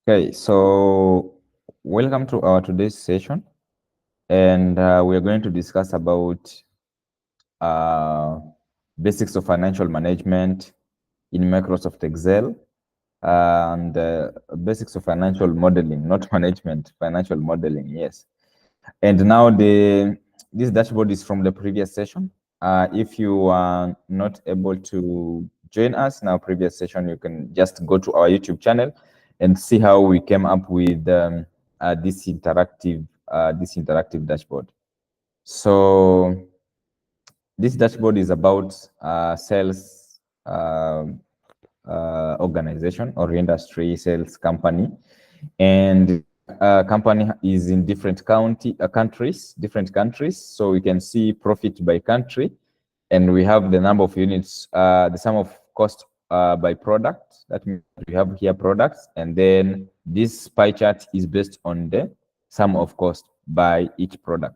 Okay, so welcome to our today's session, and we're going to discuss about uh, basics of financial management in Microsoft Excel and basics of financial modeling, not management, financial modeling, yes. And now this dashboard is from the previous session. If you are not able to join us in our previous session, you can just go to our YouTube channel and see how we came up with this interactive dashboard. So this dashboard is about sales organization or industry sales company, and company is in different different countries. So we can see profit by country, and we have the number of units, the sum of cost by product. That means we have here products, and then this pie chart is based on the sum of cost by each product.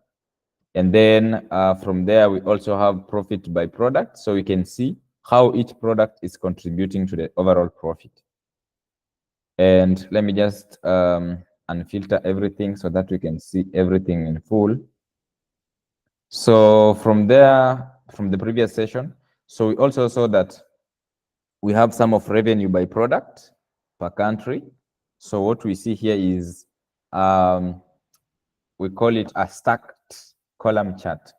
And then from there, we also have profit by product. So we can see how each product is contributing to the overall profit. And let me just unfilter everything so that we can see everything in full. So from there, from the previous session, so we also saw that we have sum of revenue by product per country. So what we see here is we call it a stacked column chart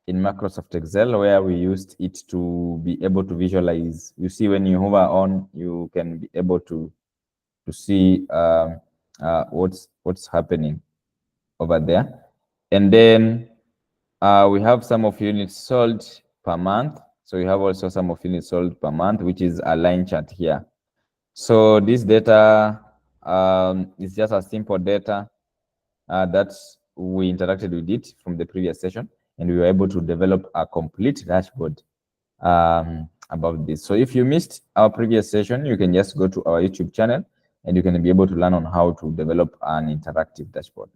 in Microsoft Excel, where we used it to be able to visualize. You see, when you hover on, you can be able to see what's happening over there. And then we have sum of units sold per month. So we have also sum of units sold per month, which is a line chart here. So this data is just a simple data that we interacted with it from the previous session, and we were able to develop a complete dashboard about this. So if you missed our previous session, you can just go to our YouTube channel, and you can be able to learn on how to develop an interactive dashboard.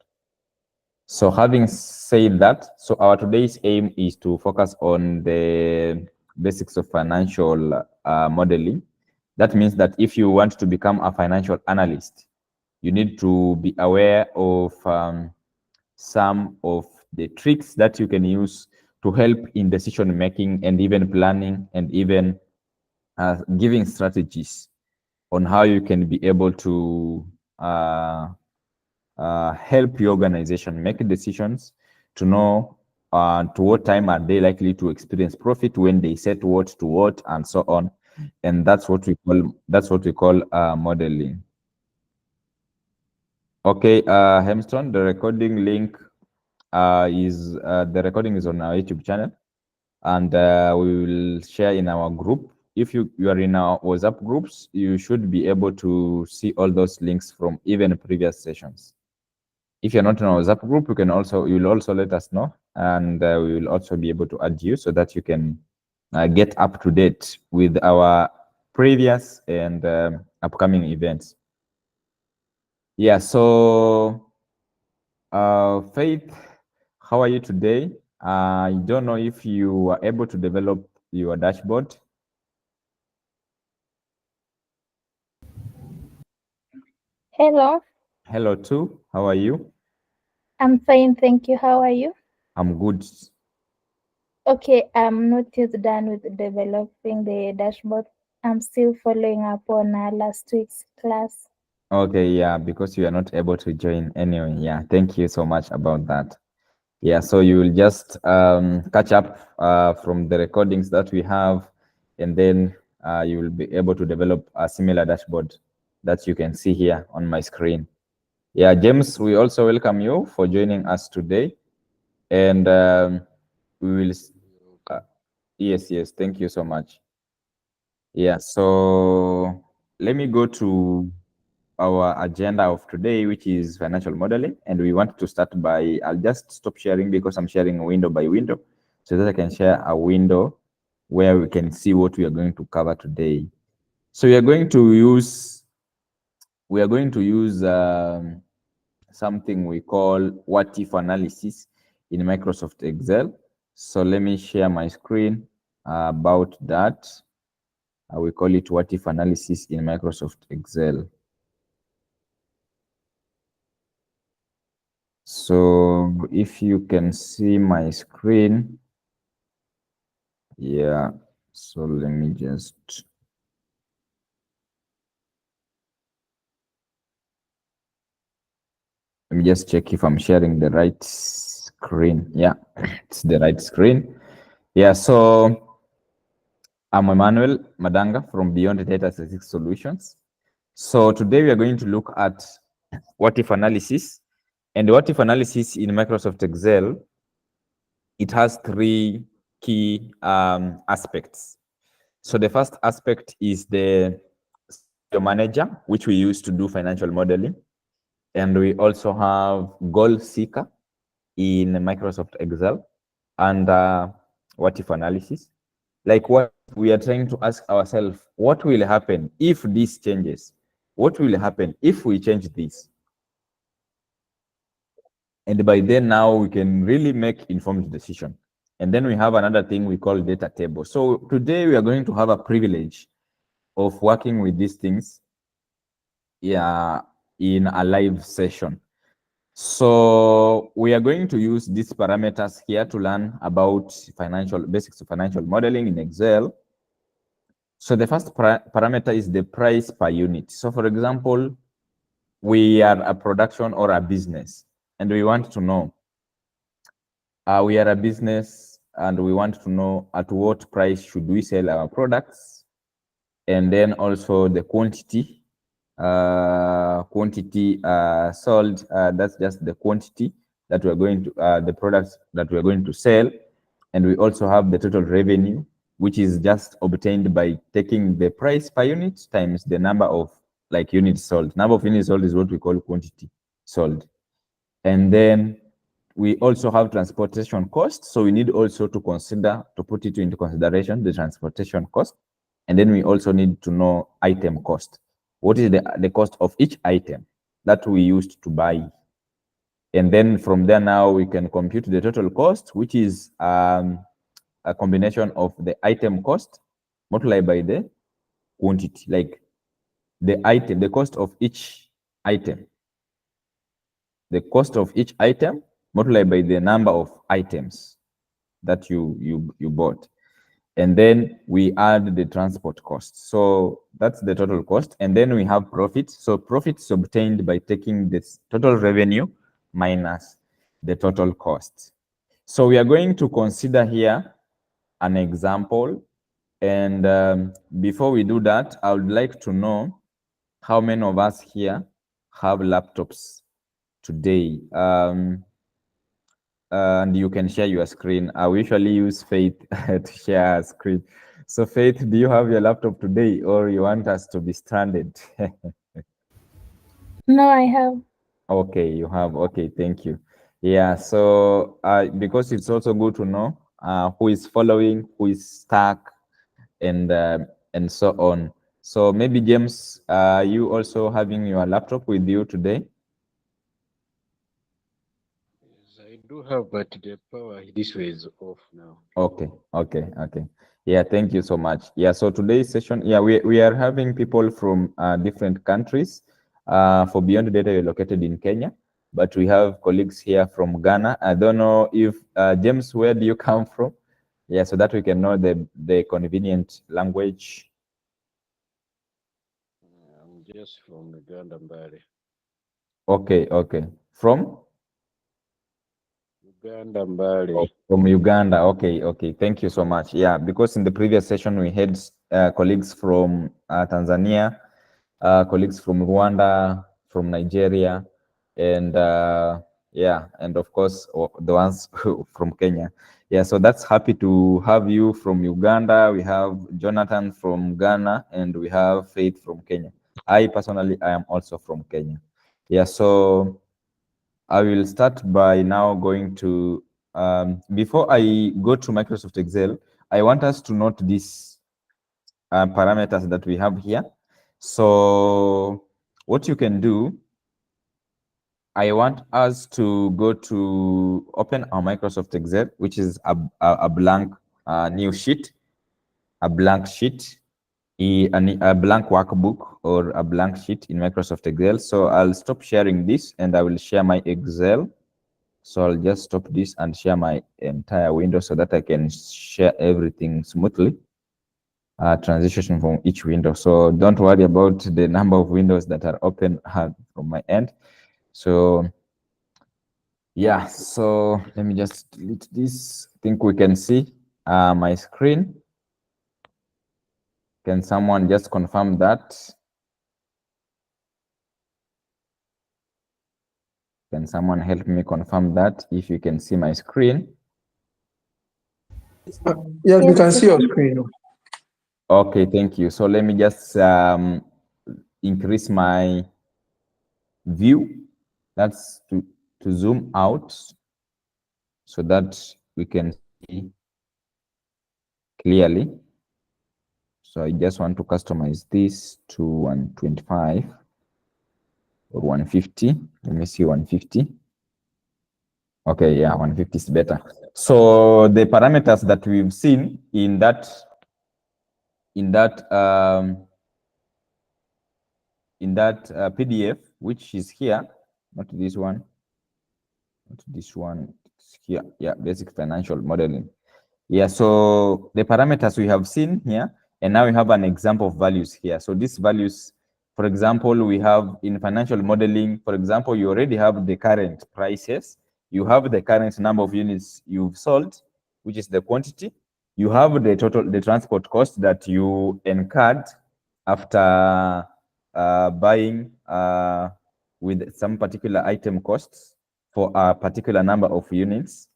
So having said that, so our today's aim is to focus on the basics of financial modeling. That means that if you want to become a financial analyst, you need to be aware of some of the tricks that you can use to help in decision making and even planning, and even giving strategies on how you can be able to help your organization make decisions to know to what time are they likely to experience profit, when they set what to what, and so on. And that's what we call modeling. Okay, Hemston, the recording link is the recording is on our YouTube channel, and we will share in our group. If you are in our WhatsApp groups, you should be able to see all those links from even previous sessions. If you're not in our WhatsApp group, you will also let us know, and we will also be able to add you so that you can get up to date with our previous and upcoming events. Yeah, so Faith, how are you today? I don't know if you are able to develop your dashboard. Hello, Hello too, how are you? I'm fine, thank you. How are you? I'm good. Okay, I'm not yet done with developing the dashboard. I'm still following up on last week's class. Okay, yeah, because you are not able to join anyway. Yeah, thank you so much about that. Yeah, so you will just catch up from the recordings that we have, and then you will be able to develop a similar dashboard that you can see here on my screen. Yeah, James, we also welcome you for joining us today. And we will, yes, thank you so much. Yeah, so let me go to our agenda of today, which is financial modeling. And we want to start by, I'll just stop sharing because I'm sharing window by window, so that I can share a window where we can see what we are going to cover today. So we are going to use something we call what if analysis in Microsoft Excel. So let me share my screen about that. We call it what if analysis in Microsoft Excel. So if you can see my screen, yeah, so let me just check if I'm sharing the right screen. Yeah, it's the right screen. Yeah, so I'm Emmanuel Madanga from Beyond Data Statistics Solutions. So today we are going to look at what if analysis. And what if analysis in Microsoft Excel, it has three key aspects. So the first aspect is the scenario manager, which we use to do financial modeling. And we also have goal seeker in Microsoft Excel and what if analysis. Like what we are trying to ask ourselves, what will happen if this changes? What will happen if we change this? And by then now we can really make informed decision. And then we have another thing we call data table. So today we are going to have a privilege of working with these things, yeah, in a live session. So we are going to use these parameters here to learn about basics of financial modeling in Excel. So the first parameter is the price per unit. So for example, we are a production or a business, and we want to know, we are a business and we want to know at what price should we sell our products, and then also the quantity sold, that's just the quantity that we're going to the products that we're going to sell. And we also have the total revenue, which is just obtained by taking the price per unit times the number of units sold. Number of units sold is what we call quantity sold. And then we also have transportation cost, so we need also to put it into consideration, the transportation cost. And then we also need to know item cost. What is the cost of each item that we used to buy? And then from there now we can compute the total cost, which is a combination of the item cost multiplied by the quantity, like the cost of each item. The cost of each item multiplied by the number of items that you bought. And then we add the transport cost. So that's the total cost. And then we have profit. So profit is obtained by taking this total revenue minus the total cost. So we are going to consider here an example. And before we do that, I would like to know how many of us here have laptops today. And you can share your screen. I usually use Faith to share a screen. So Faith, do you have your laptop today, or you want us to be stranded? No, I have. Okay, you have. Okay, thank you. Yeah, so because it's also good to know who is following, who is stuck, and so on. So maybe James, you also having your laptop with you today? Yes, I do have, but the power this way is off now. Okay. Yeah, thank you so much. Yeah, so today's session, yeah, we are having people from different countries. For Beyond Data, we're located in Kenya, but we have colleagues here from Ghana. I don't know if, James, where do you come from? Yeah, so that we can know the convenient language. I'm just from Uganda, Mbale. Okay. From? Uganda, Mbale. Oh, from Uganda. Okay. Thank you so much. Yeah, because in the previous session we had colleagues from Tanzania, colleagues from Rwanda, from Nigeria, and yeah, and of course the ones from Kenya. Yeah, so that's happy to have you from Uganda. We have Jonathan from Ghana, and we have Faith from Kenya. I personally, I am also from Kenya. Yeah, so I will start by now going to, before I go to Microsoft Excel, I want us to note these parameters that we have here. So what you can do, I want us to go to open our Microsoft Excel, which is a blank new sheet, a blank sheet, a blank workbook or a blank sheet in Microsoft Excel. So I'll stop sharing this and I will share my Excel. So I'll just stop this and share my entire window so that I can share everything smoothly. Transition from each window. So don't worry about the number of windows that are open from my end. So yeah, so let me just delete this. I think we can see my screen. Can someone just confirm that? Can someone help me confirm that if you can see my screen? Yes, we Yes, can we see your can. screen. Okay, thank you. So let me just increase my view. That's to zoom out so that we can see clearly. So I just want to customize this to 125 or 150. Let me see 150. Okay, yeah, 150 is better. So the parameters that we've seen in that PDF, which is here, not this one, it's here. Yeah, basic financial modeling. Yeah, so the parameters we have seen here, and now we have an example of values here. So these values, for example, we have in financial modeling, for example, you already have the current prices, you have the current number of units you've sold, which is the quantity. You have the total, the transport cost that you incurred after buying with some particular item costs for a particular number of units,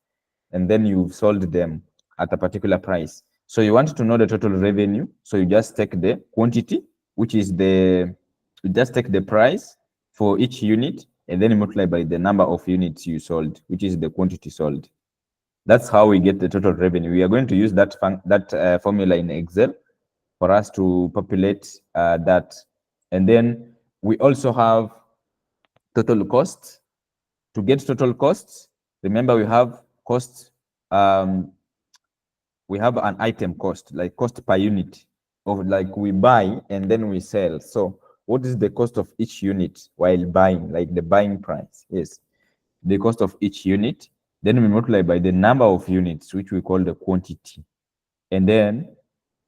and then you've sold them at a particular price. So you want to know the total revenue. So you just take the quantity, which is you just take the price for each unit, and then you multiply by the number of units you sold, which is the quantity sold. That's how we get the total revenue. We are going to use that formula in Excel for us to populate that. And then we also have total cost. To get total costs, remember we have costs, we have an item cost, like cost per unit of like we buy and then we sell. So what is the cost of each unit while buying, like the buying price? Yes, the cost of each unit. Then we multiply by the number of units, which we call the quantity. And then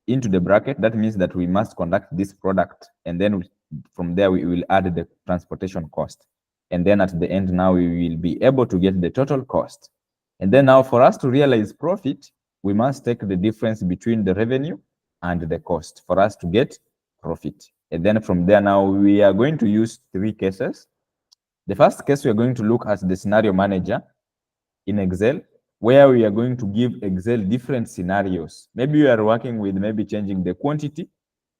into the bracket, that means that we must conduct this product. And then from there, we will add the transportation cost. And then at the end, now we will be able to get the total cost. And then now for us to realize profit, we must take the difference between the revenue and the cost for us to get profit. And then from there, now we are going to use 3 cases. The first case, we are going to look at the scenario manager in Excel, where we are going to give Excel different scenarios. Maybe we are working with maybe changing the quantity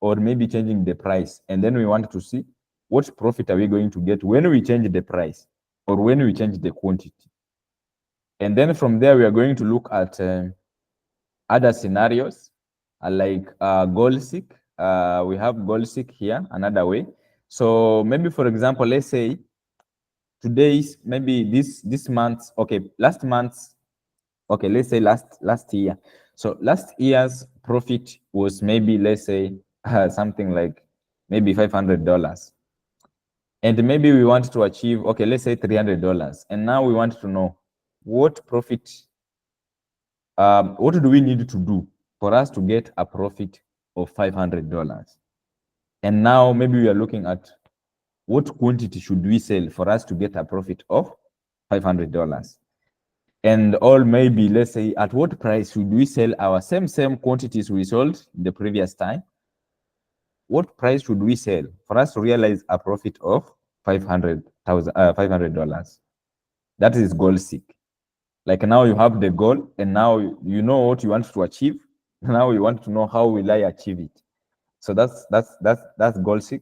or maybe changing the price. And then we want to see what profit are we going to get when we change the price or when we change the quantity. And then from there, we are going to look at other scenarios like goal seek. We have goal seek here, another way. So maybe, for example, let's say today's, maybe this month, okay, last month's, okay, let's say last year. So last year's profit was maybe, let's say, something like maybe $500. And maybe we want to achieve, okay, let's say $300. And now we want to know what profit, what do we need to do for us to get a profit of $500? And now maybe we are looking at what quantity should we sell for us to get a profit of $500? And or maybe, let's say, at what price should we sell our same quantities we sold the previous time? What price should we sell for us to realize a profit of $500? That is goal seek. Like now you have the goal, and now you know what you want to achieve. Now you want to know how will I achieve it. So that's goal seek.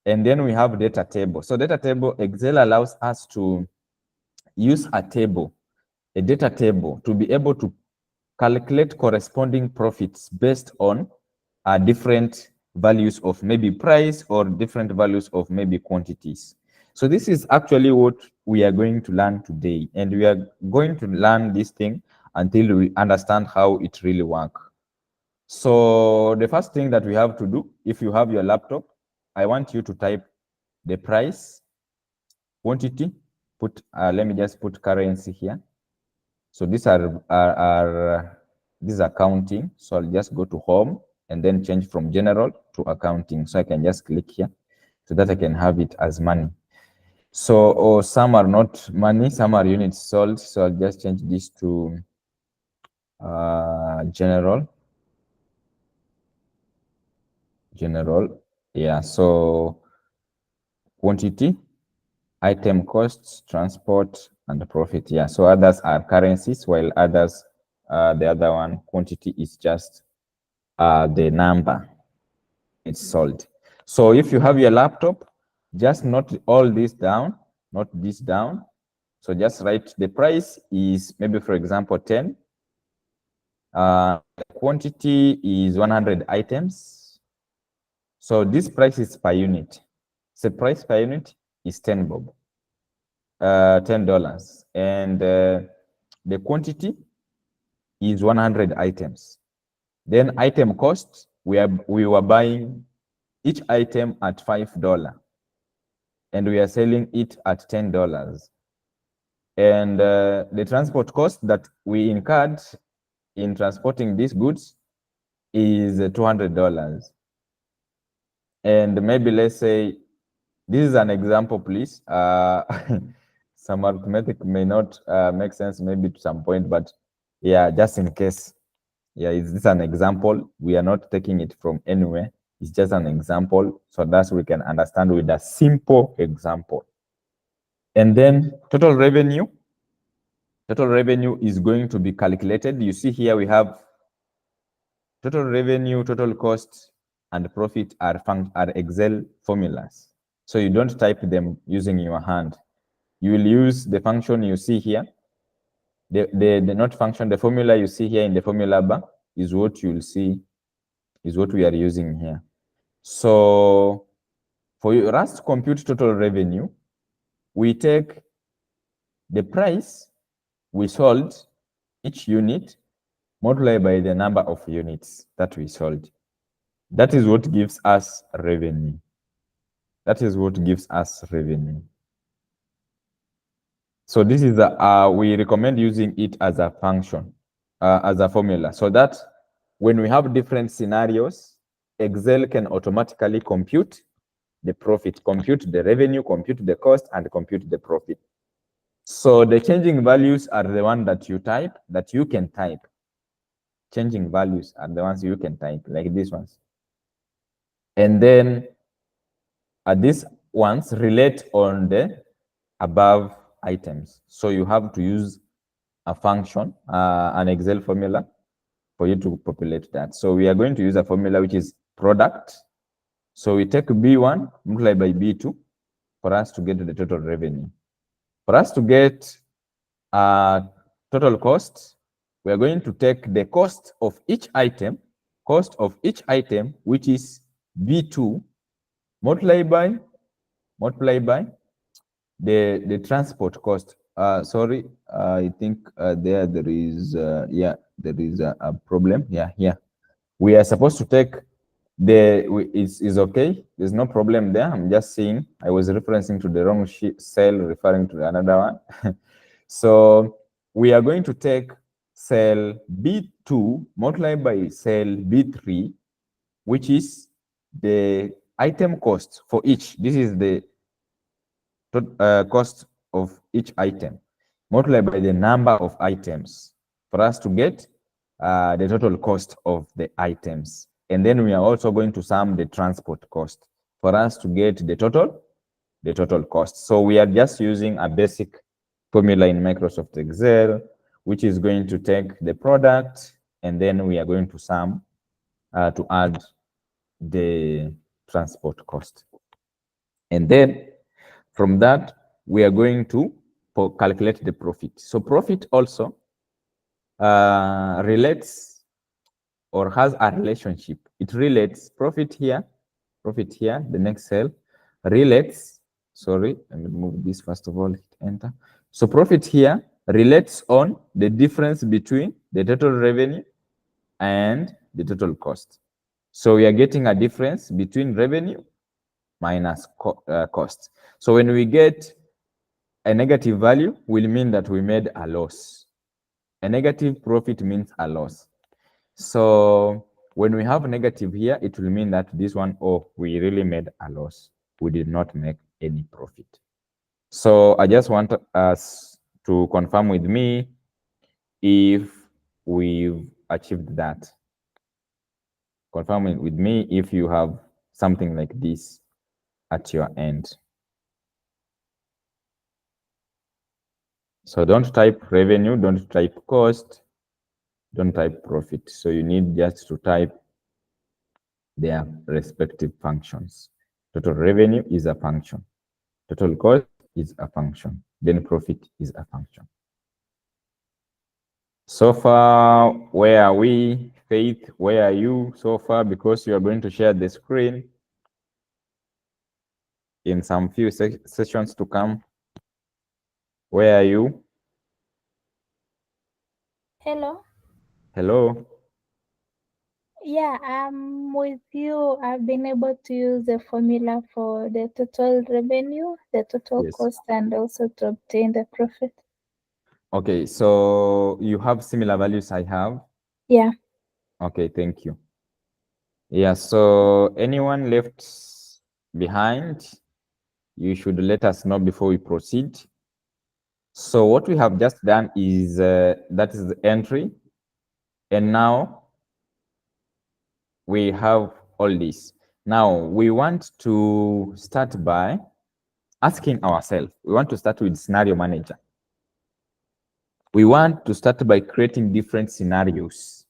And then we have data table. So data table, Excel allows us to use a data table, to be able to calculate corresponding profits based on different values of maybe price or different values of maybe quantities. So this is actually what we are going to learn today. And we are going to learn this thing until we understand how it really works. So the first thing that we have to do, if you have your laptop, I want you to type the price, quantity, let me just put currency here. So these are these are accounting. So I'll just go to home and then change from general to accounting. So I can just click here so that I can have it as money. So some are not money, some are units sold. So I'll just change this to general. Yeah, so quantity, item costs, transport, and profit. Yeah, so others are currencies, while others, the other one, quantity is just the number it's sold. So if you have your laptop, just note all this down, note this down. So just write the price is maybe, for example, 10. The quantity is 100 items. So this price is per unit. So price per unit is 10 bob, $10, and the quantity is 100 items. Then item cost, we were buying each item at $5, and we are selling it at $10. And the transport cost that we incurred in transporting these goods is $200. And maybe let's say, this is an example, please. Some arithmetic may not make sense maybe to some point, but yeah, just in case. Yeah, is this an example? We are not taking it from anywhere. It's just an example so that we can understand with a simple example. And then total revenue. Total revenue is going to be calculated. You see here we have total revenue, total cost, and profit are Excel formulas. So you don't type them using your hand. You will use the function you see here. The not function, the formula you see here in the formula bar is what you'll see, is what we are using here. So for us to compute total revenue, we take the price we sold each unit multiplied by the number of units that we sold. That is what gives us revenue. That is what gives us revenue. So this is we recommend using it as a function, as a formula, so that when we have different scenarios, Excel can automatically compute the profit, compute the revenue, compute the cost, and compute the profit. So the changing values are the one that you type, that you can type. Changing values are the ones you can type, like these ones. And then these ones relate on the above items. So you have to use a function, an Excel formula, for you to populate that. So we are going to use a formula which is product. So we take B1 multiplied by B2 for us to get the total revenue. For us to get total cost, we are going to take the cost of each item, which is B2, multiplied by the transport cost. Sorry, I think there is yeah, there is a problem. Yeah, here we are supposed to take is okay. There's no problem there. I'm just saying I was referencing to the wrong cell, referring to another one. So we are going to take cell B2 multiplied by cell B3, which is the item cost for each. This is the cost of each item multiplied by the number of items for us to get the total cost of the items. And then we are also going to sum the transport cost for us to get the total cost. So we are just using a basic formula in Microsoft Excel, which is going to take the product, and then we are going to sum to add the transport cost. And then from that, we are going to calculate the profit. So profit also relates or has a relationship. It relates profit here, the next cell relates, sorry, let me move this first of all, hit enter. So profit here relates on the difference between the total revenue and the total cost. So we are getting a difference between revenue minus cost. So when we get a negative value will mean that we made a loss. A negative profit means a loss. So when we have negative here, it will mean that this one, oh, we really made a loss. We did not make any profit. So I just want us to confirm with me if we've achieved that. Confirm it with me if you have something like this at your end. So don't type revenue, don't type cost, don't type profit. So you need just to type their respective functions. Total revenue is a function. Total cost is a function. Then profit is a function. So far, where are we? Faith, where are you so far? Because you are going to share the screen in some few sessions to come. Where are you? Hello. Hello. Yeah, I'm with you. I've been able to use the formula for the total revenue, the total Yes. cost, and also to obtain the profit. Okay, so you have similar values I have? Yeah. Okay, thank you. Yeah, so anyone left behind, you should let us know before we proceed. So what we have just done is, that is the entry. And now we have all this. Now we want to start by asking ourselves, we want to start with scenario manager. We want to start by creating different scenarios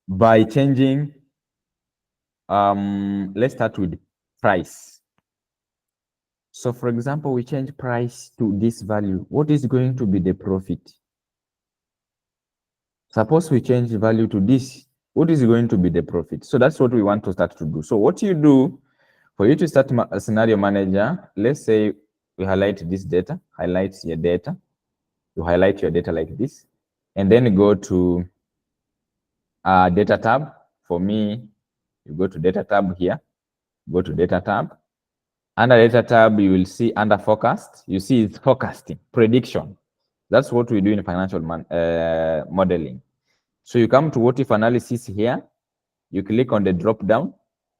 by changing, let's start with price. So for example, we change price to this value. What is going to be the profit? Suppose we change the value to this. What is going to be the profit? So that's what we want to start to do. So what you do for you to start a scenario manager, let's say we highlight this data, highlight your data. You highlight your data like this, and then go to data tab. For me, you go to data tab here, go to data tab. Under data tab, you will see under forecast, you see it's forecasting, prediction. That's what we do in financial modeling. So you come to what if analysis here, you click on the drop down,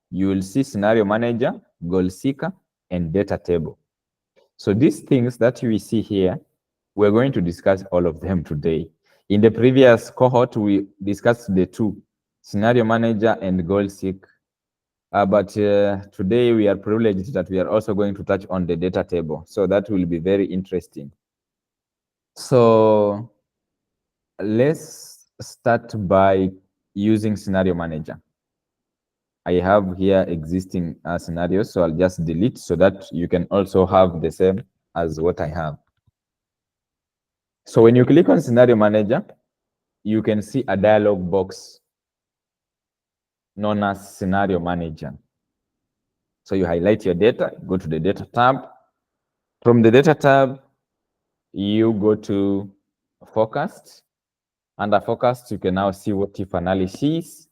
you will see scenario manager, goal seeker, and data table. So these things that we see here, we're going to discuss all of them today. In the previous cohort, we discussed the two, scenario manager and goal seek. But today we are privileged that we are also going to touch on the data table. So that will be very interesting. So let's start by using scenario manager. I have here existing scenarios, so I'll just delete so that you can also have the same as what I have. So when you click on scenario manager, you can see a dialog box known as scenario manager. So you highlight your data, go to the data tab. From the data tab, you go to forecast. Under forecast, you can now see what if analysis.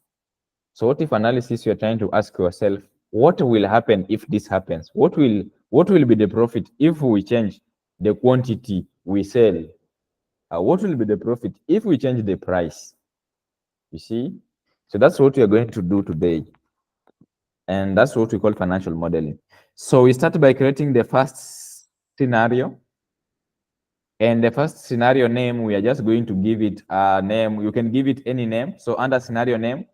So what if analysis, you're trying to ask yourself, what will happen if this happens? What will be the profit if we change the quantity we sell? What will be the profit if we change the price? You see? So that's what we are going to do today. And that's what we call financial modeling. So we start by creating the first scenario. And the first scenario name, we are just going to give it a name. You can give it any name. So under scenario name,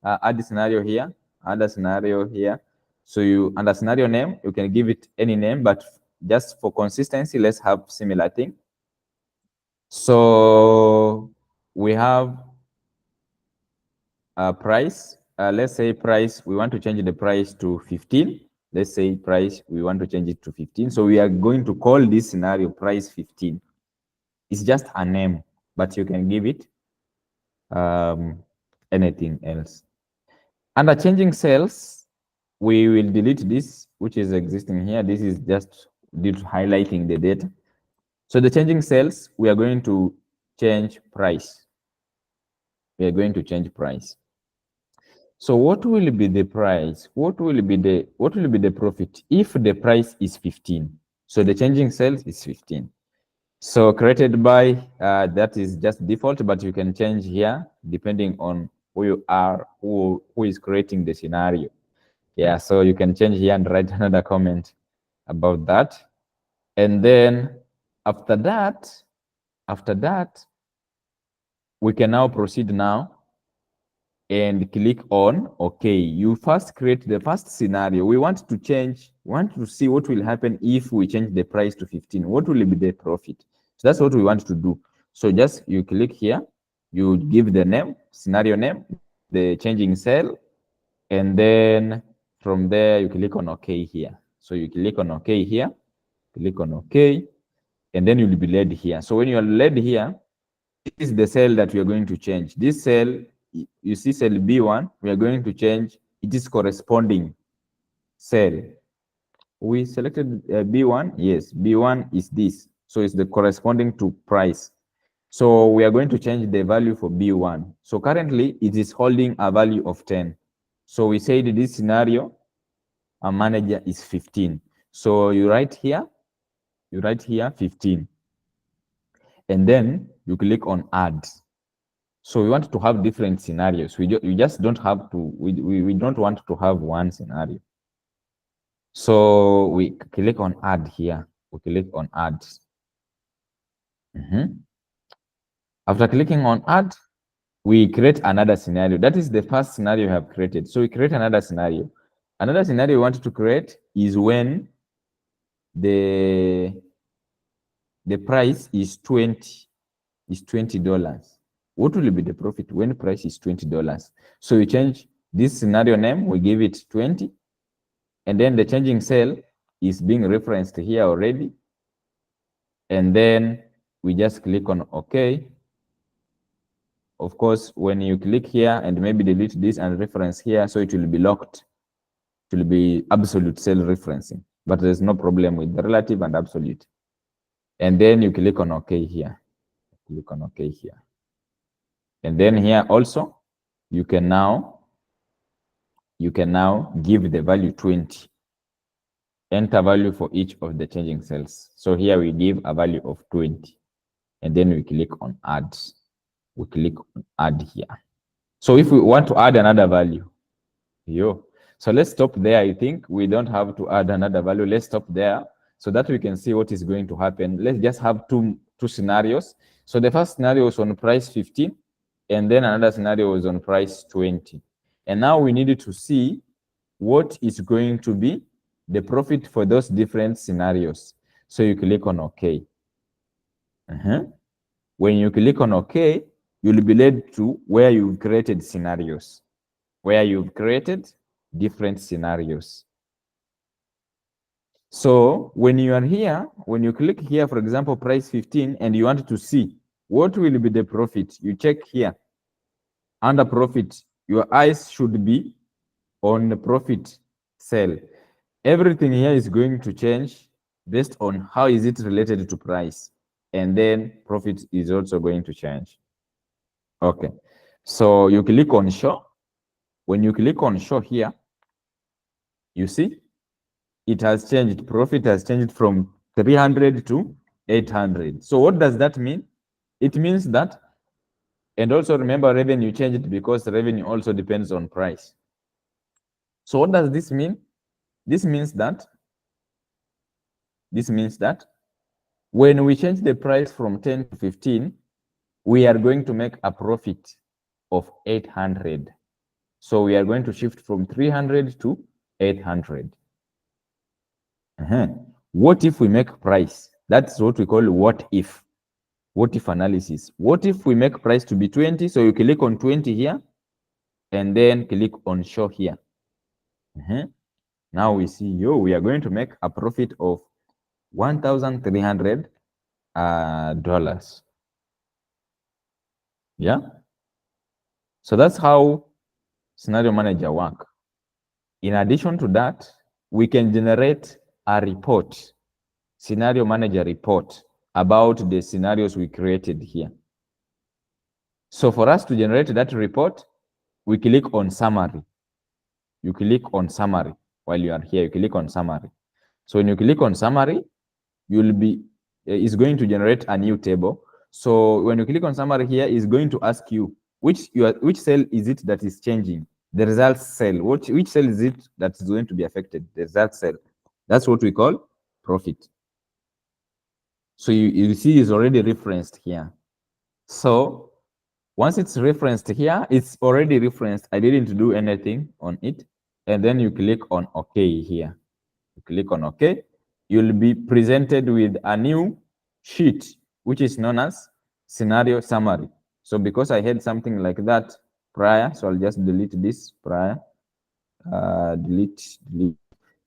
add the scenario here, add a scenario here. So you under scenario name, you can give it any name, but just for consistency, let's have similar thing. So we have a price. Let's say price, we want to change the price to 15. Let's say price, we want to change it to 15. So we are going to call this scenario price 15. It's just a name, but you can give it anything else. Under changing cells, we will delete this, which is existing here. This is just due to highlighting the data. So the changing cells, we are going to change price. We are going to change price. So what will be the price? What will be the profit if the price is 15? So the changing cells is 15. So created by, that is just default, but you can change here depending on who you are, who is creating the scenario. Yeah, so you can change here and write another comment about that. And then after that, we can now proceed now and click on OK. You first create the first scenario. We want to change, want to see what will happen if we change the price to 15. What will be the profit? So that's what we want to do. So just you click here, you give the name, scenario name, the changing cell, and then from there you click on OK here. So you click on OK here, click on OK, and then you'll be led here. So when you are led here, this is the cell that we are going to change. This cell, you see cell B1, we are going to change, it is corresponding cell. We selected B1, yes, B1 is this. So it's the corresponding to price. So we are going to change the value for B1. So currently it is holding a value of 10. So we said this scenario, a manager is 15. So you write here 15. And then you click on add. So we want to have different scenarios. We just don't have to, we don't want to have one scenario. So we click on add here. We click on add. After clicking on add, we create another scenario. That is the first scenario we have created. So we create another scenario. Another scenario we want to create is when the price is $20. What will be the profit when price is $20? So we change this scenario name, we give it 20, and then the changing cell is being referenced here already. And then we just click on OK. Of course, when you click here and maybe delete this and reference here, so it will be locked. It will be absolute cell referencing, but there's no problem with the relative and absolute. And then you click on OK here. Click on OK here. And then here also, you can now give the value 20. Enter value for each of the changing cells. So here we give a value of 20. And then we click on add. We click on add here. So if we want to add another value, so let's stop there. I think we don't have to add another value. Let's stop there so that we can see what is going to happen. Let's just have two scenarios. So the first scenario was on price 15, and then another scenario was on price 20. And now we needed to see what is going to be the profit for those different scenarios. So you click on OK. When you click on OK, you'll be led to where you've created scenarios, where you've created different scenarios. So when you are here, when you click here, for example, price 15, and you want to see what will be the profit, you check here. Under profit, your eyes should be on the profit cell. Everything here is going to change based on how is it related to price. And then profit is also going to change. Okay. So you click on show. When you click on show here, you see it has changed. Profit has changed from 300 to 800. So what does that mean? It means that, and also remember, revenue changed because revenue also depends on price. So what does this mean? This means that when we change the price from 10 to 15, we are going to make a profit of 800. So we are going to shift from 300 to 800. What if we make price? That's what we call what if analysis. What if we make price to be 20? So you click on 20 here and then click on show here. Now we see, we are going to make a profit of $1,300. Yeah. So that's how Scenario Manager works. In addition to that, we can generate a report, Scenario Manager report, about the scenarios we created here. So for us to generate that report, we click on summary. You click on summary while you are here. You click on summary. So when you click on summary, you'll be is going to generate a new table. So when you click on summary here, it's going to ask you which cell is it that is changing. The results cell. Which cell is it that is going to be affected? The results cell. That's what we call profit. So you see it's already referenced here. So once it's referenced here, it's already referenced. I didn't do anything on it. And then you click on OK here. You click on OK. You'll be presented with a new sheet, which is known as scenario summary. So because I had something like that prior, so I'll just delete this prior. Delete,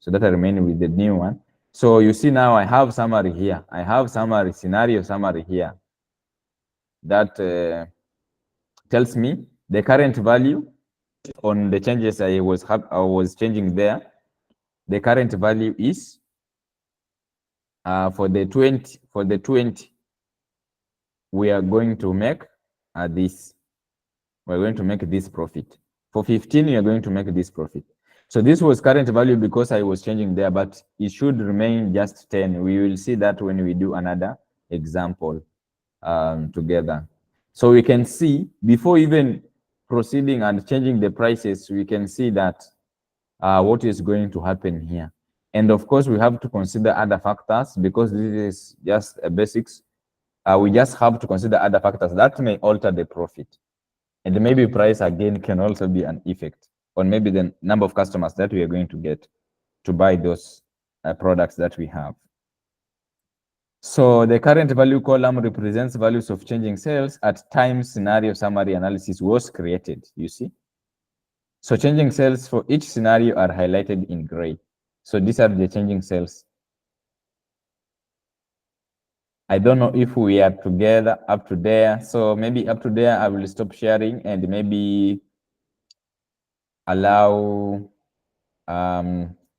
so that I remain with the new one. So you see now I have summary here. I have summary, scenario summary here. That tells me the current value on the changes I was changing there. The current value is for the 20 we are going to make this. We're going to make this profit. For 15 we are going to make this profit. So this was current value because I was changing there, but it should remain just 10. We will see that when we do another example together. So we can see before even proceeding and changing the prices, we can see that what is going to happen here. And of course, we have to consider other factors because this is just a basics. We just have to consider other factors that may alter the profit. And maybe price again can also be an effect on maybe the number of customers that we are going to get to buy those products that we have. So the current value column represents values of changing sales at time scenario summary analysis was created, you see. So changing sales for each scenario are highlighted in gray. So these are the changing sales. I don't know if we are together up to there. So maybe up to there, I will stop sharing and maybe allow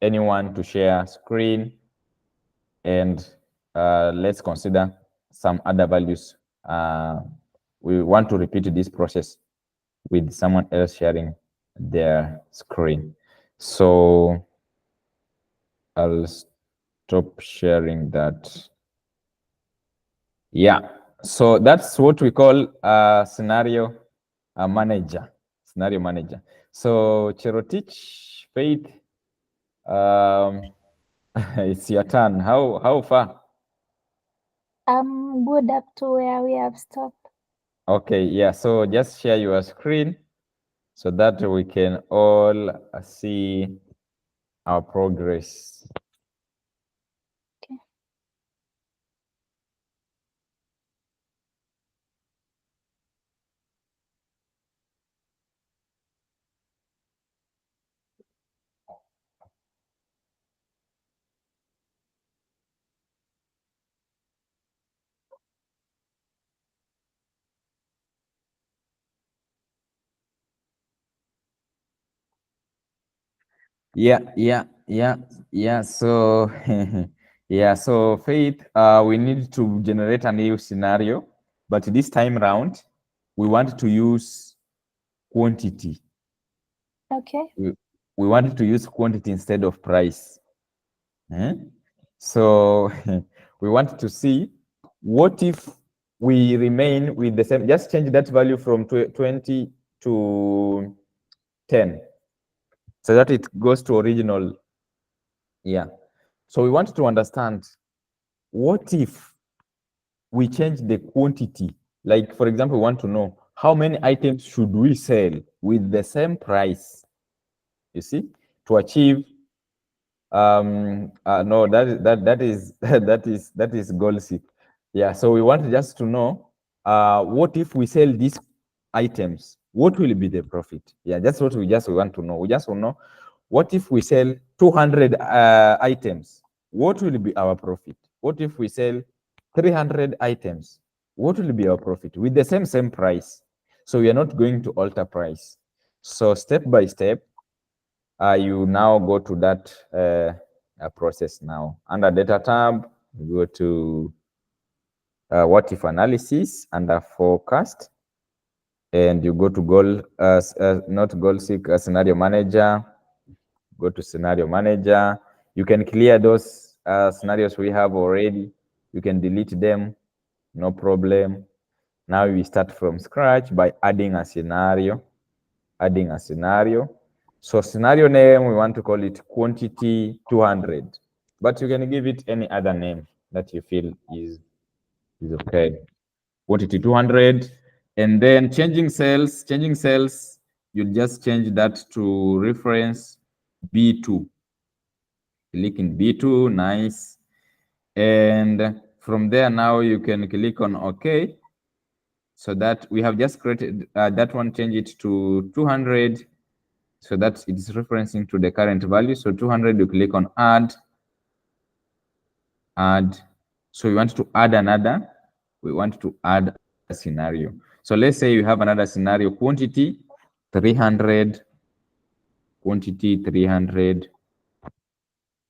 anyone to share screen, and let's consider some other values. We want to repeat this process with someone else sharing their screen. So I'll stop sharing that. Yeah, so that's what we call a scenario manager. Scenario manager. So Cherotich, Faith, it's your turn. How far? I'm good up to where we have stopped. Okay, yeah. So just share your screen so that we can all see our progress. Okay. Yeah. So yeah, so Faith, we need to generate a new scenario, but this time round, we want to use quantity. Okay. We wanted to use quantity instead of price. So we want to see what if we remain with the same, just change that value from 20 to 10 so that it goes to original. Yeah. So we want to understand what if we change the quantity. Like, for example, we want to know how many items should we sell with the same price, you see, to achieve no, that is goal seek. Yeah, so we want just to know what if we sell these items, what will be the profit? Yeah, that's what we want to know. We just want to know what if we sell 200 items, what will be our profit? What if we sell 300 items, what will be our profit with the same price? So we are not going to alter price. So step by step, you now go to that process now. Under data tab, you go to what if analysis under forecast, and you go to goal, not goal seek, scenario manager. Go to scenario manager. You can clear those scenarios we have already. You can delete them, no problem. Now we start from scratch by adding a scenario. So scenario name, we want to call it quantity 200, but you can give it any other name that you feel is okay. Quantity 200, and then changing cells, you'll just change that to reference B2. Click in B2, nice. And from there, now you can click on OK. So that we have just created that one, change it to 200 so that it's referencing to the current value. So 200, you click on add. So we want to add another. We want to add a scenario. So let's say you have another scenario, quantity 300,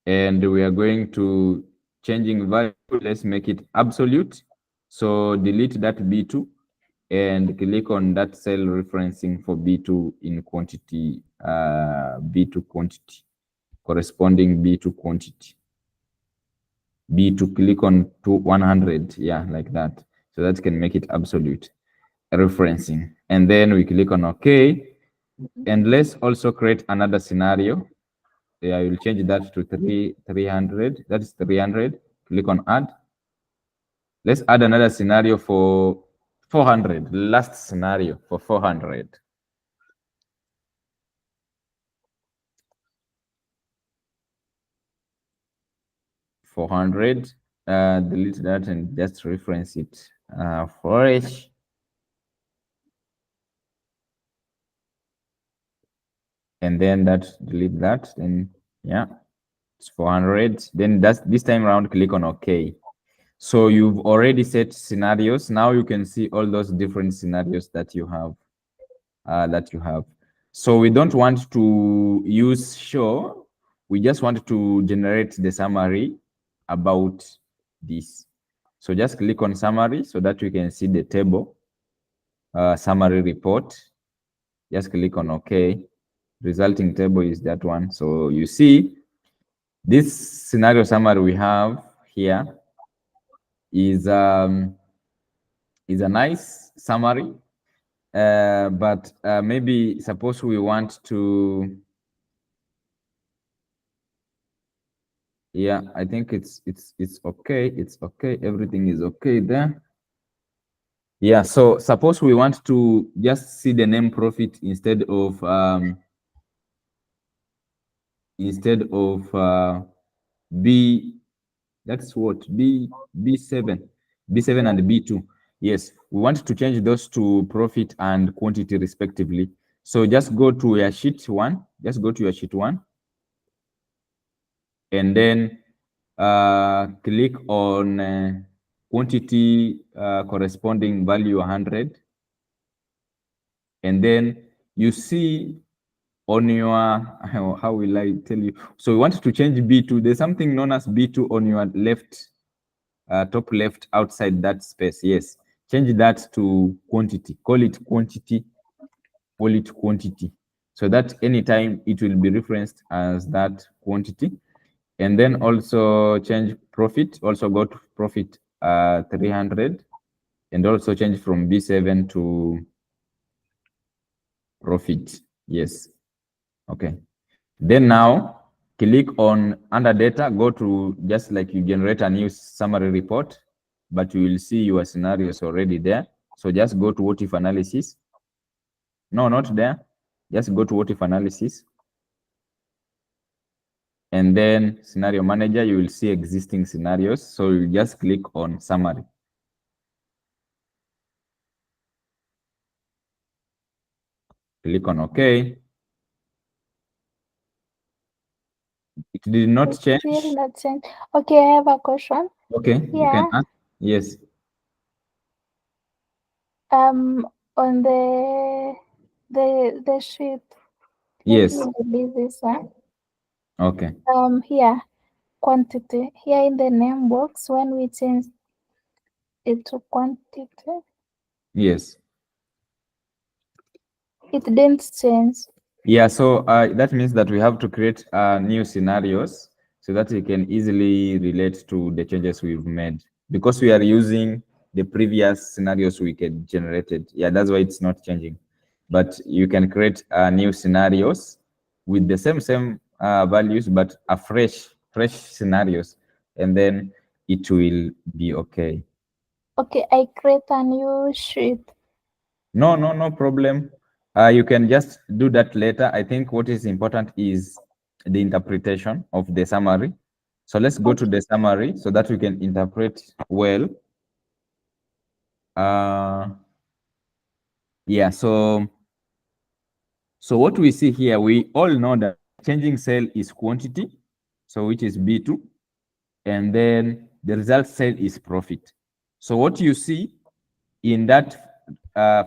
and we are going to changing value. Let's make it absolute. So delete that B2 and click on that cell referencing for B2 in quantity, B2 quantity, corresponding B2 quantity. B2, click on to 100, yeah, like that. So that can make it absolute referencing. And then we click on OK. And let's also create another scenario. Yeah, I will change that to 300. That is 300. Click on add. Let's add another scenario for 400. Last scenario for 400. Delete that and just reference it. Flourish. And then delete that. Then yeah, it's 400. Then this time around, click on OK. So you've already set scenarios. Now you can see all those different scenarios that you have. So we don't want to use show. We just want to generate the summary about this. So just click on summary so that you can see the table, summary report. Just click on OK. Resulting table is that one. So you see this scenario summary we have here is a nice summary. But maybe suppose we want to, yeah, I think it's okay. It's okay. Everything is okay there. Yeah. So suppose we want to just see the name profit instead of B. That's what B7 and B2. Yes, we want to change those to profit and quantity respectively. So just go to your sheet one. Just go to your sheet one. And then click on quantity corresponding value 100. And then you see on your, how will I tell you? So we want to change B2. There's something known as B2 on your left, top left outside that space. Yes, change that to quantity. Call it quantity. So that anytime it will be referenced as that quantity. And then also change profit. Also go to profit 300, and also change from B7 to profit. Yes. Okay. Then now click on under data, go to just like you generate a new summary report, but you will see your scenarios already there. So just go to what if analysis. No, not there. Just go to what if analysis. And then scenario manager, you will see existing scenarios. So you just click on summary. Click on OK. It did not change. Still not change. Okay, I have a question. Okay, you can ask. Yes. On the sheet. Yes. Delete this one. Okay. Here, quantity. Here in the name box, when we change it to quantity, Yes. it didn't change. Yeah, so that means that we have to create new scenarios. So so that we can easily relate to the changes we've made, because we are using the previous scenarios we get generated. Yeah, that's why it's not changing. But you can create new scenarios with the same values, but a fresh scenarios, and then it will be okay. Okay, I create a new sheet. No problem. You can just do that later. I think what is important is the interpretation of the summary. So let's go to the summary so that we can interpret well. Yeah, so what we see here, we all know that changing cell is quantity, so which is B2, and then the result cell is profit. So what you see in that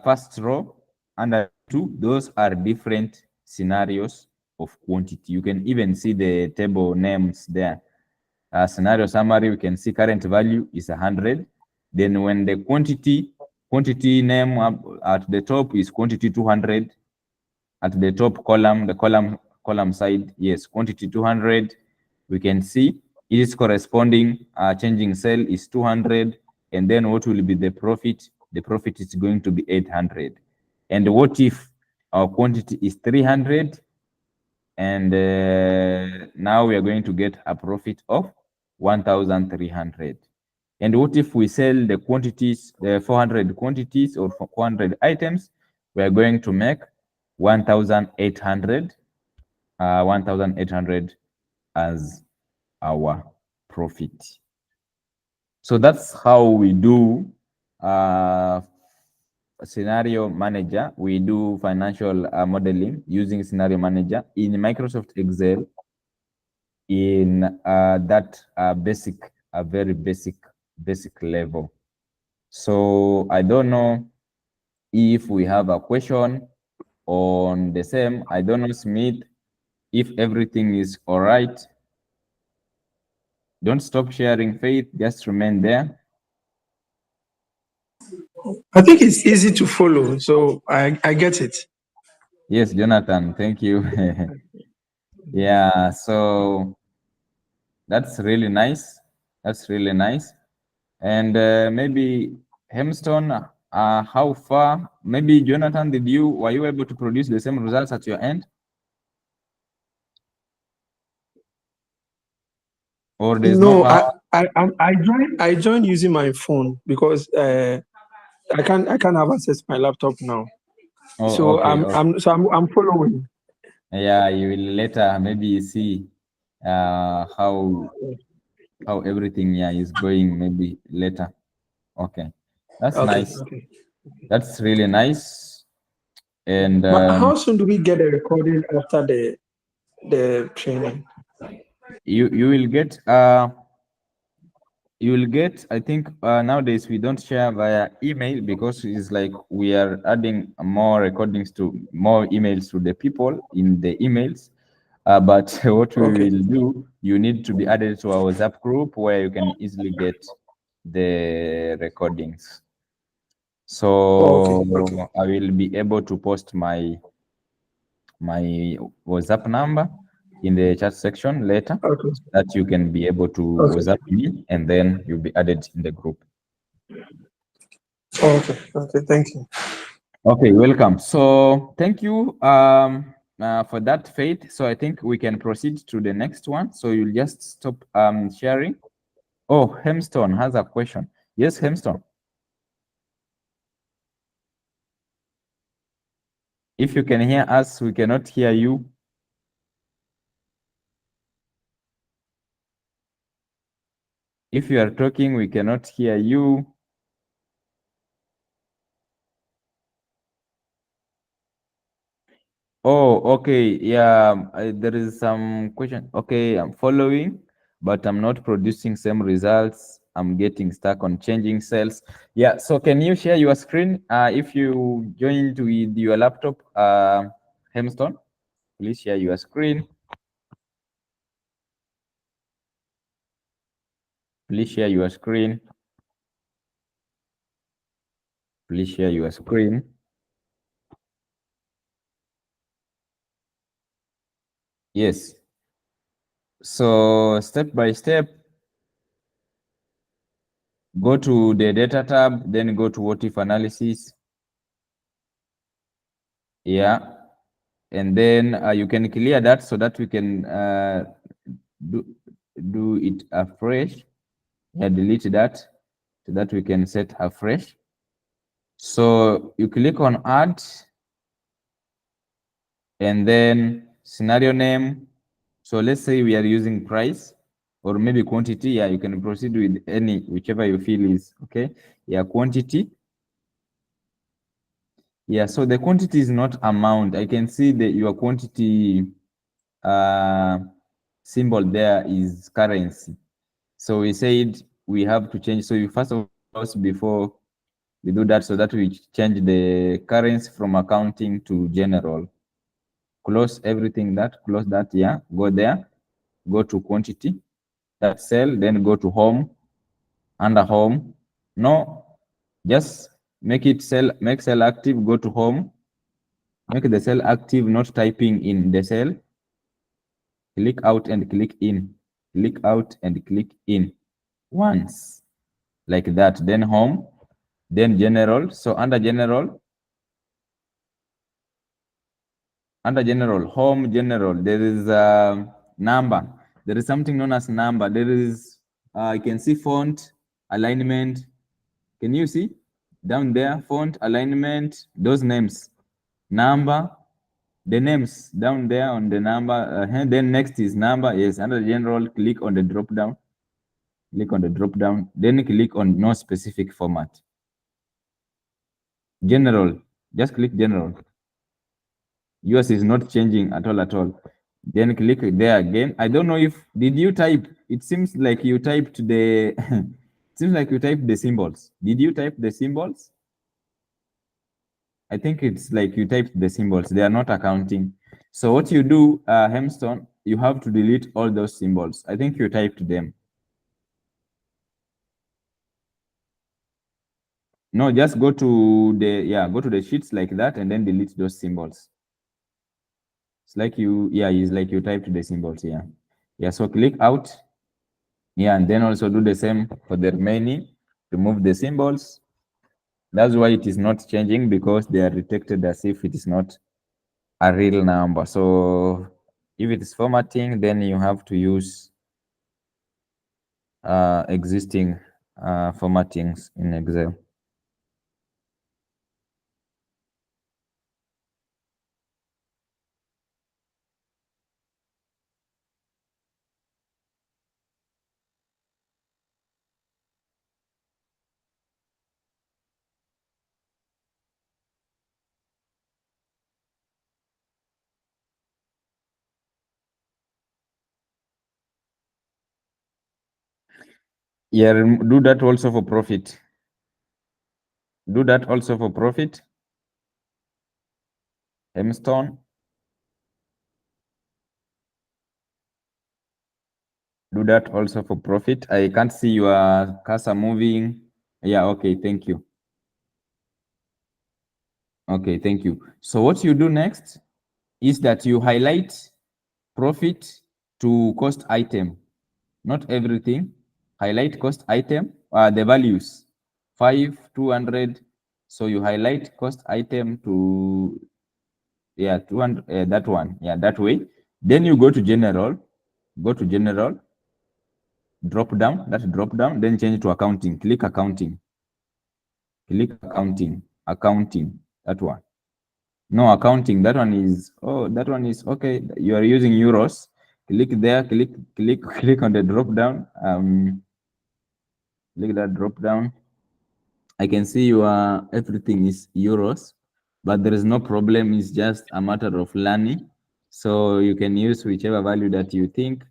first row under 2, those are different scenarios of quantity. You can even see the table names there. Scenario summary, we can see current value is 100. Then when the quantity name at the top is quantity 200. At the top column, the column side, yes, quantity 200. We can see it is corresponding, changing cell is 200. And then what will be the profit? The profit is going to be 800. And what if our quantity is 300? And now we are going to get a profit of 1,300. And what if we sell the quantities, the 400 quantities or 400 items? We are going to make 1,800, 1,800 as our profit. So that's how we do scenario manager. We do financial modeling using scenario manager in Microsoft Excel in that very basic level. So I don't know if we have a question on the same. I don't know, Smith, if everything is all right. Don't stop sharing, Faith, just remain there. I think it's easy to follow, so I get it. Yes, Jonathan, thank you. Yeah, so that's really nice. That's really nice. And maybe Hemstone, how far? Maybe Jonathan, were you able to produce the same results at your end? Or there's no power? I joined using my phone because I can't have access to my laptop now. Oh, So okay. I'm following. Yeah, you will later maybe see how everything is going maybe later. Okay, that's Okay, nice. okay. That's really nice. And But how soon do we get a recording after the training? you will get I think nowadays we don't share via email because it's like we are adding more recordings to more emails to the people in the emails. But what we Okay. will do, you need to be added to our WhatsApp group where you can easily get the recordings. So Okay. I will be able to post my WhatsApp number in the chat section later, Okay. so that you can be able to WhatsApp me, and then you'll be added in the group. Okay. Thank you. Okay, welcome. So thank you for that, Faith. So I think we can proceed to the next one. So you'll just stop sharing. Oh, Hemstone has a question. Yes, Hemstone. If you can hear us, we cannot hear you. If you are talking, we cannot hear you. Oh, okay. Yeah, there is some question. Okay, I'm following, but I'm not producing same results. I'm getting stuck on changing cells. Yeah, so can you share your screen? If you joined with your laptop, Hemstone, please share your screen. Please share your screen. Please share your screen. Yes. So step by step, go to the data tab, then go to what if analysis. Yeah. And then you can clear that so that we can do it afresh. Yeah, delete that so that we can set afresh. So you click on add, and then scenario name. So let's say we are using price or maybe quantity. Yeah, you can proceed with any, whichever you feel is okay. Yeah, quantity. Yeah, so the quantity is not amount. I can see that your quantity symbol there is currency. So we said we have to change. So you first of all, before we do that, so that we change the currency from accounting to general. Close everything close that, yeah, go there, go to quantity, that cell, then go to home, under home. No, just make cell active, go to home, make the cell active, not typing in the cell. Click out and click in, click out and click in once, like that. Then home, then general. So under general, home, general, there is a number. There is something known as number. There is, you can see font, alignment. Can you see down there? Font, alignment, those names, number, the names down there on the number. Then next is number. Yes, under general, click on the drop down. Click on the drop down. Then click on no specific format. General, just click general. Yours is not changing at all. Then click there again. I don't know if, did you type? It seems like you typed the, it seems like you typed the symbols. Did you type the symbols? I think it's like you typed the symbols. They are not accounting. So what you do, Hemstone, you have to delete all those symbols. I think you typed them. No, just go to the, go to the sheets like that and then delete those symbols. It's like you, it's like you typed the symbols, Yeah, so click out. Yeah, and then also do the same for the remaining. Remove the symbols. That's why it is not changing, because they are detected as if it is not a real number. So if it is formatting, then you have to use existing formattings in Excel. Yeah, do that also for profit. Do that also for profit. Hemstone. Do that also for profit. I can't see your cursor moving. Yeah, okay, thank you. Okay, thank you. So what you do next is that you highlight profit to cost item, not everything. Highlight cost item, the values, 5, 200. So you highlight cost item to, 200, that one, that way. Then you go to general, drop down, then change to accounting, click accounting, accounting, that one. No, accounting, that one is, that one is okay. You are using euros. Click there, click on the drop down. Click that drop down. I can see your everything is euros, but there is no problem. It's just a matter of learning. So you can use whichever value that you think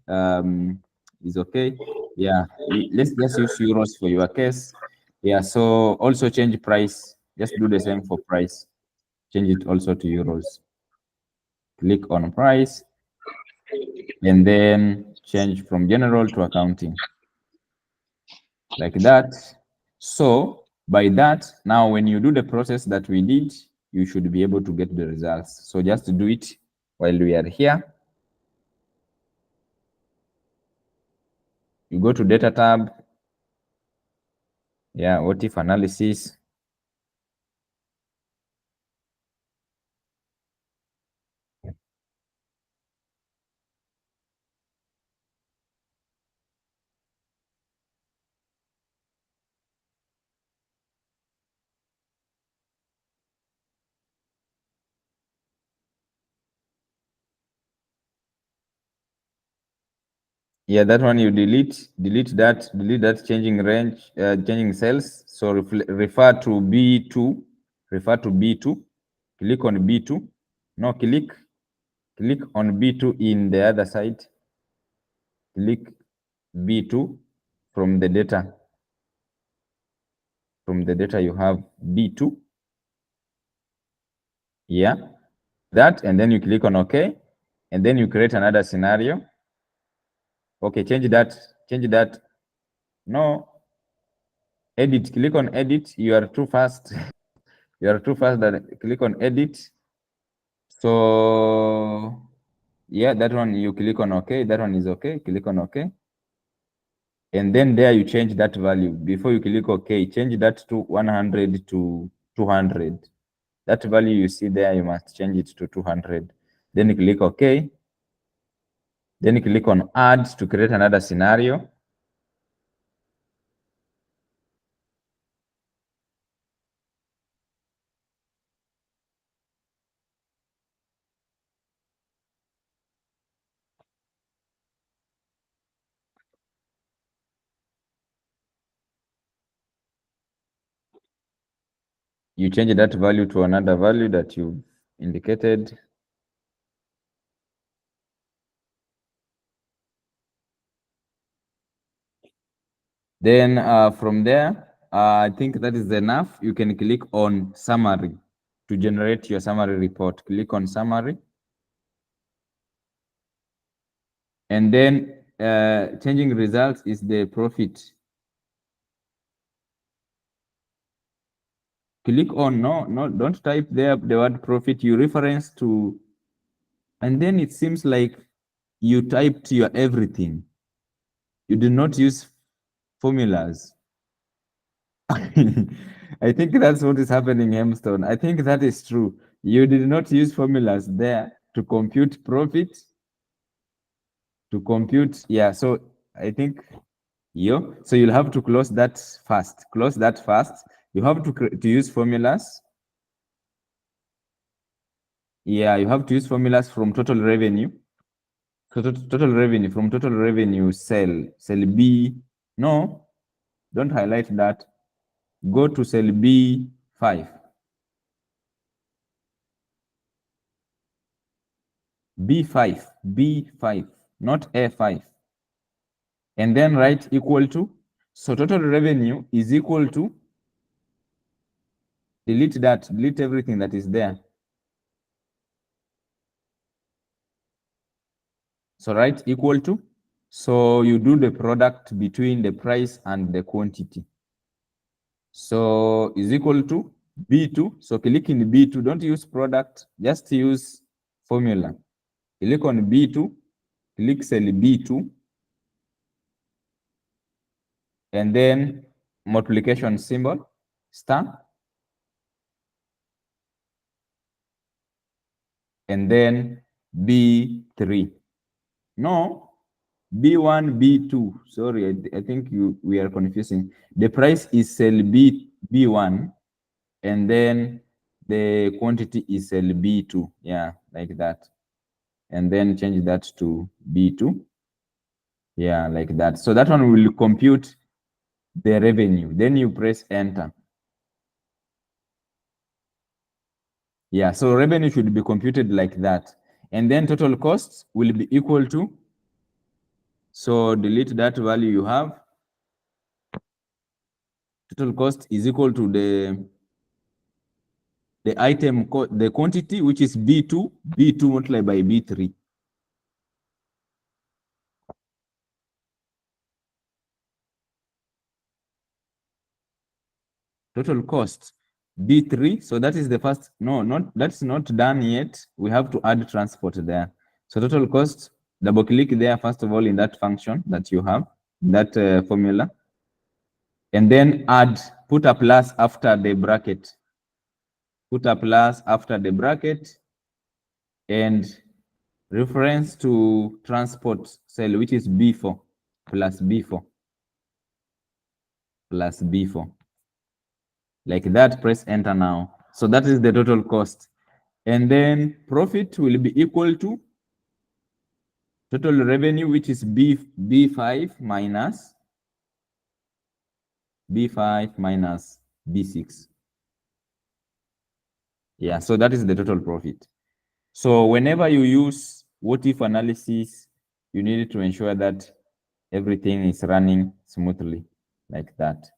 is okay. Yeah, let's just use euros for your case. Yeah, so also change price. Just do the same for price. Change it also to euros. Click on price, and then change from general to accounting, like that. So by that, now when you do the process that we did, you should be able to get the results. So just do it while we are here. You go to data tab. Yeah, what if analysis. Yeah, that one you delete that changing range, changing cells. So refer to B2, click on B2. No, click on B2 in the other side. Click B2 from the data. From the data you have B2. Yeah, that, and then you click on OK, and then you create another scenario. Okay, change that. No, edit, click on edit. You are too fast. You are too fast. That click on edit. So yeah, that one you click on OK. That one is OK. Click on OK. And then there you change that value. Before you click OK, change that to 100 to 200. That value you see there, you must change it to 200. Then you click OK. Then you click on add to create another scenario. You change that value to another value that you indicated. Then from there, I think that is enough. You can click on summary to generate your summary report. Click on summary. And then changing results is the profit. Click on, no, don't type there the word profit. You reference to, and then it seems like you typed your everything. You did not use formulas. I think that's what is happening, Hemstone. I think that is true. You did not use formulas there to compute profit, yeah. So I think so you'll have to close that fast. Close that fast. You have to use formulas. Yeah, you have to use formulas from total revenue. So total revenue, from total revenue, cell B. No, don't highlight that. Go to cell B5. B5, not A5. And then write equal to. So total revenue is equal to, delete everything that is there. So write equal to. So you do the product between the price and the quantity. So is equal to B2. So click in B2. Don't use product, just use formula. Click on B2, click cell B2, and then multiplication symbol, star, and then B3. No, B1, B2. Sorry, I think we are confusing. The price is cell B1, and then the quantity is cell B2. Yeah, like that. And then change that to B2. Yeah, like that. So that one will compute the revenue. Then you press enter. Yeah, so revenue should be computed like that. And then total costs will be equal to, so delete that value you have. Total cost is equal to the item, the quantity, which is B2 multiplied by B3. Total cost, B3. So that is the first, that's not done yet. We have to add transport there. So total cost, double click there, first of all, in that function that you have. that formula, and then put a plus after the bracket. Put a plus after the bracket and reference to transport cell, which is B4 plus B4 plus B4. Like that, press enter now. So that is the total cost. And then profit will be equal to total revenue, which is B5 minus B6. Yeah, so that is the total profit. So whenever you use what if analysis, you need to ensure that everything is running smoothly like that.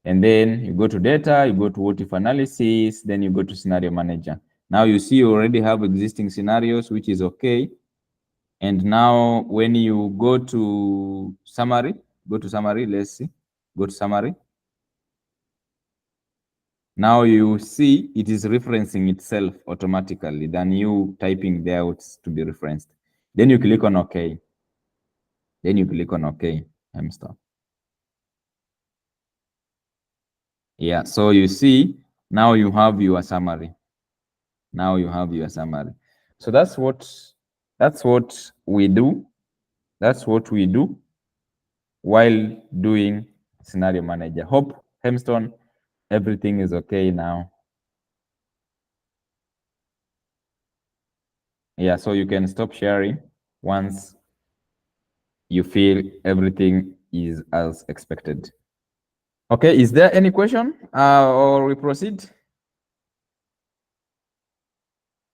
And then you go to data, you go to what if analysis, then you go to scenario manager. Now you see you already have existing scenarios, which is okay. And now when you go to summary, let's see, go to summary. Now you see it is referencing itself automatically than you typing there to be referenced. Then you click on OK. Then you click on OK, hamster. Yeah, so you see, now you have your summary. Now you have your summary. So that's what we do. That's what we do while doing scenario manager. Hope, Hemstone, everything is okay now. Yeah, so you can stop sharing once you feel everything is as expected. Okay, is there any question or we proceed?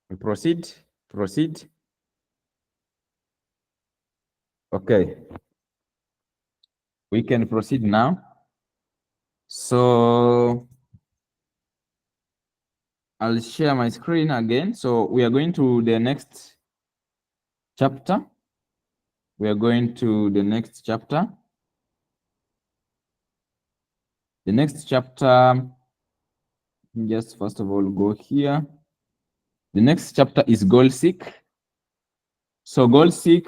We proceed. Okay. We can proceed now. So I'll share my screen again. So we are going to the next chapter. We are going to the next chapter. The next chapter, just first of all, go here. The next chapter is goal seek. So goal seek,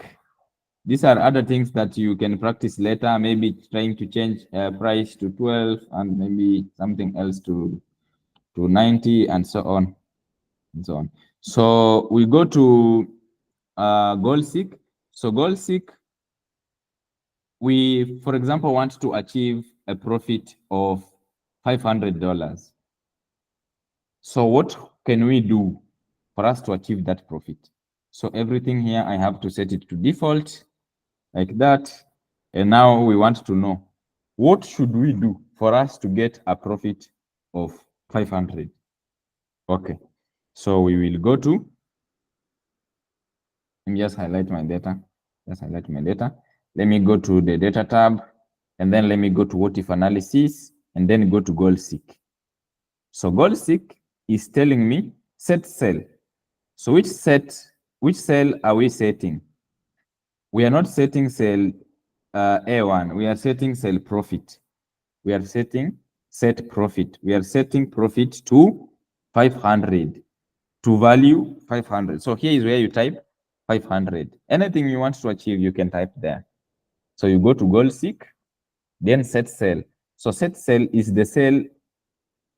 these are other things that you can practice later, maybe trying to change price to 12 and maybe something else to 90 and so on. And so on. So we go to goal seek. So goal seek, we, for example, want to achieve a profit of $500. So what can we do for us to achieve that profit? So everything here, I have to set it to default like that. And now we want to know, what should we do for us to get a profit of 500? Okay, so we will go to, let me just highlight my data. Let me go to the data tab, and then let me go to what if analysis, and then go to goal seek. So goal seek is telling me set cell. So which cell are we setting? We are not setting cell A1. We are setting cell profit. We are setting set profit. We are setting profit to 500, to value 500. So here is where you type 500. Anything you want to achieve, you can type there. So you go to goal seek, then set cell. So set cell is the cell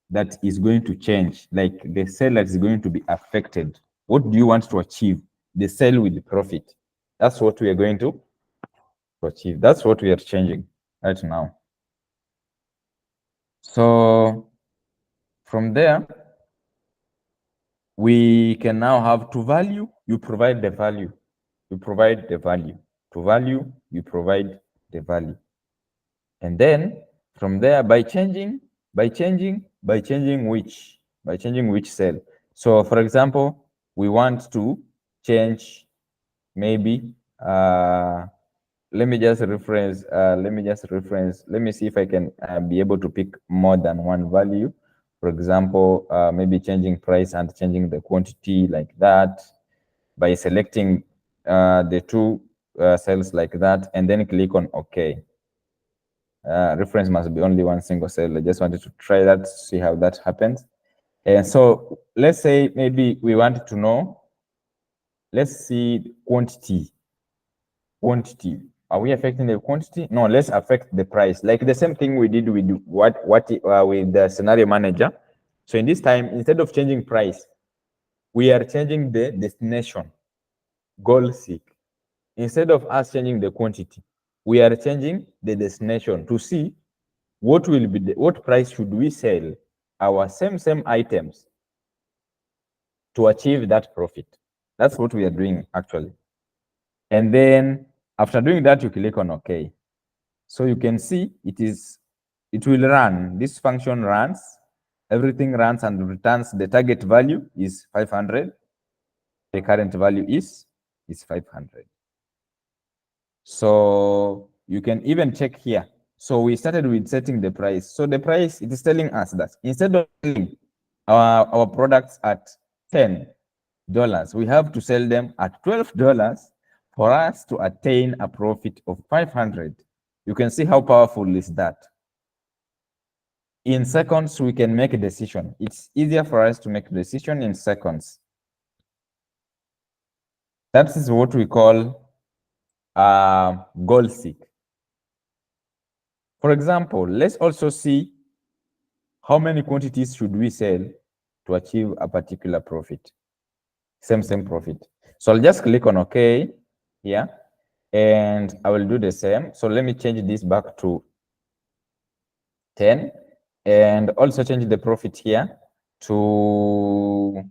that is going to change, like the cell that is going to be affected. What do you want to achieve? The cell with the profit. That's what we are going to achieve. That's what we are changing right now. So from there, we can now have to value, you provide the value. You provide the value. To value, you provide the value. And then from there, by changing which cell. So for example, we want to change maybe let me just reference, let me see if I can be able to pick more than one value. For example, maybe changing price and changing the quantity like that by selecting the two cells like that, and then click on OK. Reference must be only one single cell. I just wanted to try that to see how that happens. And so let's say maybe we want to know, let's see quantity. Are we affecting the quantity? No, let's affect the price. Like the same thing we did with with the scenario manager. So in this time, instead of changing price, we are changing the destination, goal seek. Instead of us changing the quantity, we are changing the destination to see what will be what price should we sell our same items to achieve that profit. That's what we are doing actually. And then after doing that, you click on OK. So you can see it will run. This function runs, everything runs and returns the target value is 500. The current value is 500. So you can even check here. So we started with setting the price. So the price, it is telling us that instead of selling our products at $10, we have to sell them at $12 for us to attain a profit of 500. You can see how powerful is that. In seconds, we can make a decision. It's easier for us to make a decision in seconds. That is what we call goal seek. For example, let's also see how many quantities should we sell to achieve a particular profit. Same profit. So I'll just click on OK here, and I will do the same. So let me change this back to 10, and also change the profit here to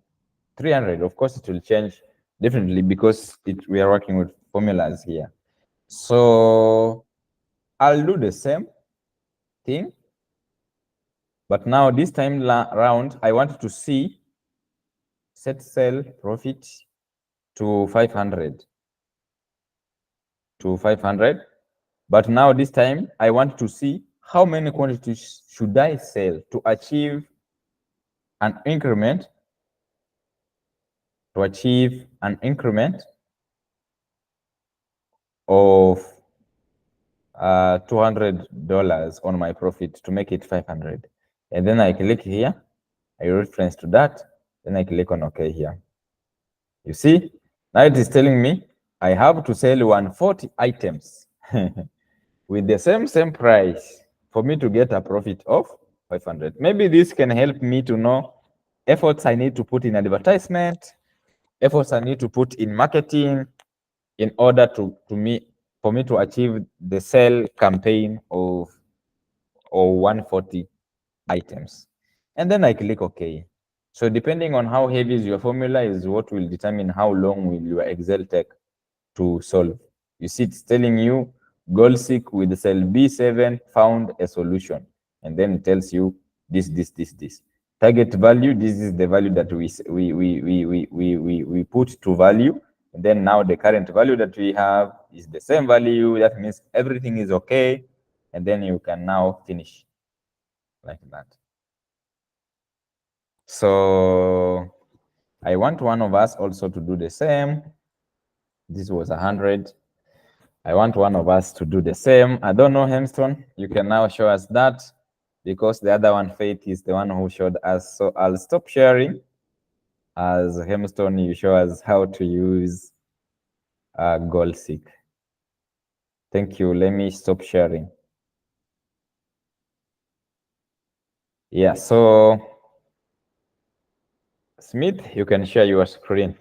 300. Of course, it will change definitely because we are working with formulas here. So I'll do the same thing, but now this time round, I want to see set sell profit to 500. But now this time, I want to see how many quantities should I sell to achieve an increment of $200 on my profit to make it 500. And then I click here, I reference to that, then I click on OK here. You see, now it is telling me I have to sell 140 items with the same price for me to get a profit of 500. Maybe this can help me to know efforts I need to put in advertisement, efforts I need to put in marketing in order for me to achieve the sale campaign of 140 items. And then I click OK. So depending on how heavy is your formula is what will determine how long will your Excel take to solve. You see, it's telling you goal seek with cell B7 found a solution. And then it tells you this. Target value, this is the value that we put to value. And then now the current value that we have is the same value. That means everything is okay. And then you can now finish like that. So I want one of us also to do the same. This was 100. I want one of us to do the same. I don't know, Hemstone. You can now show us that because the other one, Faith, is the one who showed us. So I'll stop sharing. As Hemstone, you show us how to use goal seek. Thank you. Let me stop sharing. Yeah, so Smith, you can share your screen.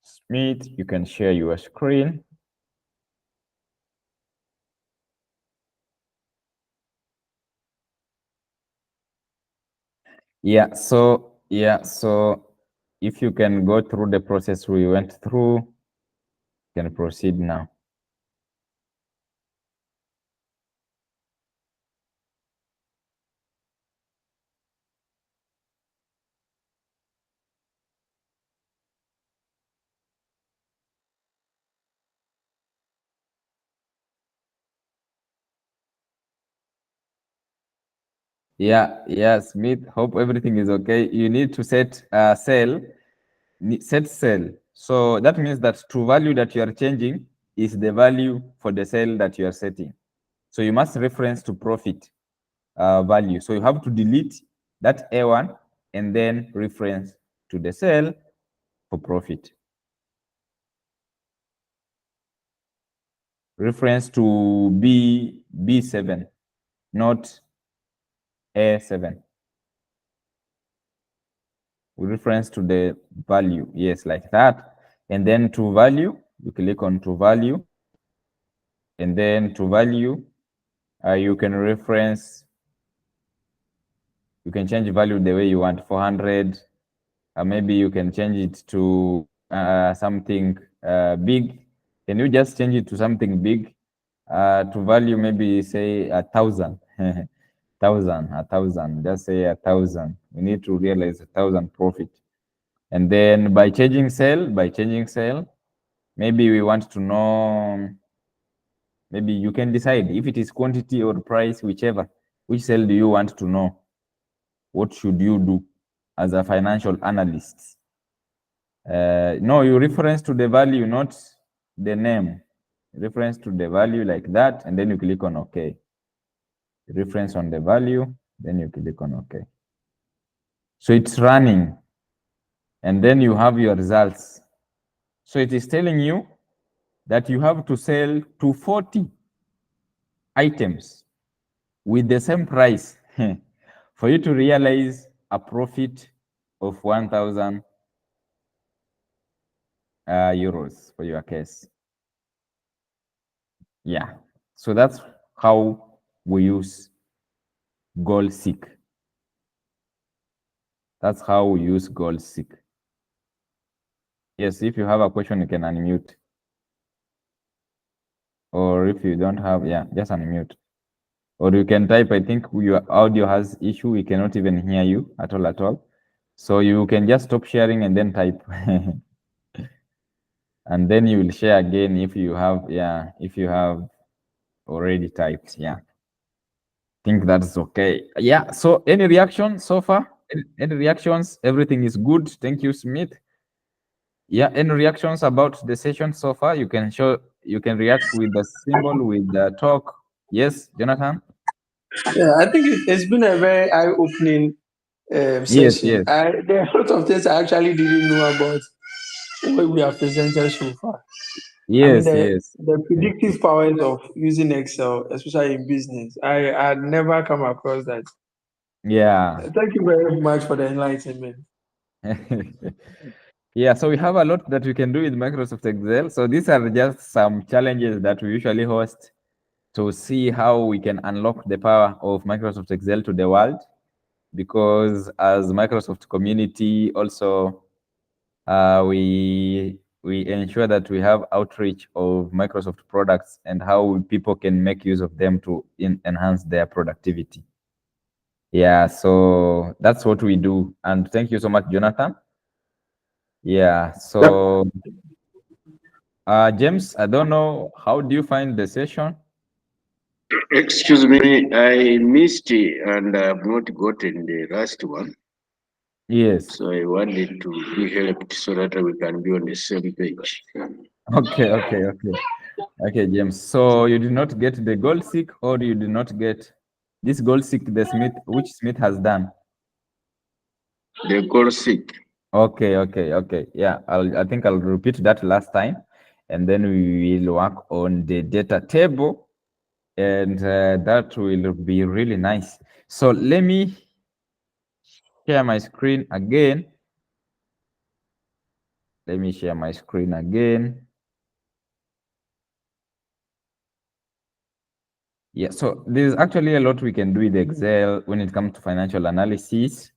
Smith, you can share your screen. So if you can go through the process we went through, you can proceed now. Yeah, Smith, hope everything is okay. You need to set cell. So that means that true value that you are changing is the value for the cell that you are setting. So you must reference to profit. value. So you have to delete that A1 and then reference to the cell for profit. Reference to B7, not A7. We reference to the value, yes, like that. And then to value, you click on to value. And then to value, you can reference, you can change value the way you want, 400. Maybe you can change it to something big. Can you just change it to something big? To value, maybe say 1,000. 1,000. Just say 1,000. We need to realize 1,000 profit. And then by changing cell, maybe we want to know, maybe you can decide if it is quantity or price, whichever. Which cell do you want to know? What should you do as a financial analyst? No, you reference to the value, not the name. Reference to the value like that, and then you click on OK. Reference on the value, then you click on OK. So it's running, and then you have your results. So it is telling you that you have to sell to 40 items with the same price for you to realize a profit of 1,000 euros for your case. Yeah, so that's how we use GoalSeek. That's how we use GoalSeek. Yes, if you have a question, you can unmute. Or if you don't have, yeah, just unmute. Or you can type. I think your audio has issue. We cannot even hear you at all. So you can just stop sharing and then type. And then you will share again if you have, yeah, if you have already typed, yeah. I think that's okay. Yeah, so any reaction so far? Any reactions? Everything is good. Thank you, Smith. Yeah, any reactions about the session so far? You can react with the symbol, with the talk. Yes, Jonathan? Yeah, I think it's been a very eye-opening Yes, session. yes. There are a lot of things I actually didn't know about what we have presented so far. Yes, the Thank predictive powers of using Excel, especially in business, I had never come across that. Yeah. Thank you very much for the enlightenment. Yeah, so we have a lot that we can do with Microsoft Excel. So these are just some challenges that we usually host to see how we can unlock the power of Microsoft Excel to the world. Because as Microsoft community, also we ensure that we have outreach of Microsoft products and how people can make use of them to enhance their productivity. Yeah, so that's what we do. And thank you so much, Jonathan. Yeah, so James, I don't know, how do you find the session? Excuse me, I missed it and I have not gotten the last one. Yes. So I wanted to be helped so that we can be on the same page. Okay, James. So you did not get the GoalSeek, or you did not get this GoalSeek, the Smith, which Smith has done? The GoalSeek. Okay. Yeah, I think I'll repeat that last time, and then we will work on the data table, and that will be really nice. So let me share my screen again. Yeah, so there's actually a lot we can do with Excel when it comes to financial analysis,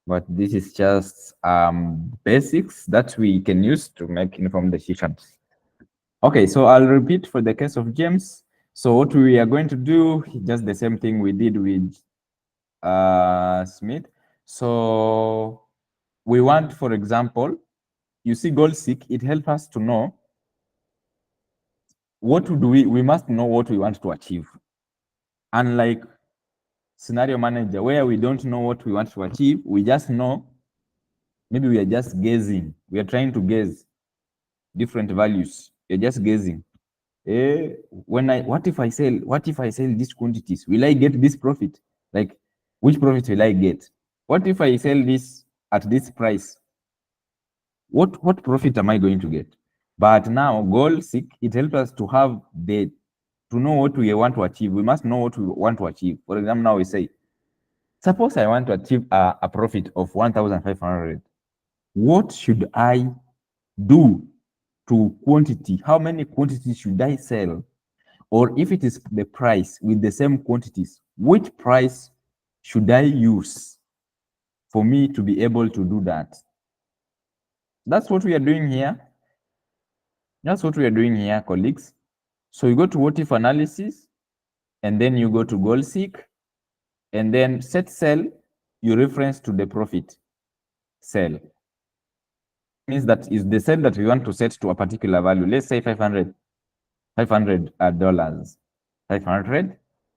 but this is just basics that we can use to make informed decisions. Okay, so I'll repeat for the case of James. So what we are going to do, just the same thing we did with Smith. So we want, for example, you see GoalSeek, it helps us to know what do we must know what we want to achieve. Unlike Scenario Manager, where we don't know what we want to achieve, we just know, maybe we are just guessing. We are trying to guess different values. You're just guessing. What if I sell these quantities? Will I get this profit? Like, which profit will I get? What if I sell this at this price? What profit am I going to get? But now goal seek, it helps us to have to know what we want to achieve. We must know what we want to achieve. For example, now we say, suppose I want to achieve a profit of 1,500. What should I do to quantity? How many quantities should I sell? Or if it is the price with the same quantities, which price should I use for me to be able to do that? That's what we are doing here. That's what we are doing here, colleagues. So you go to what if analysis, and then you go to goal seek, and then set cell, you reference to the profit cell. Means that is the cell that we want to set to a particular value. Let's say $500.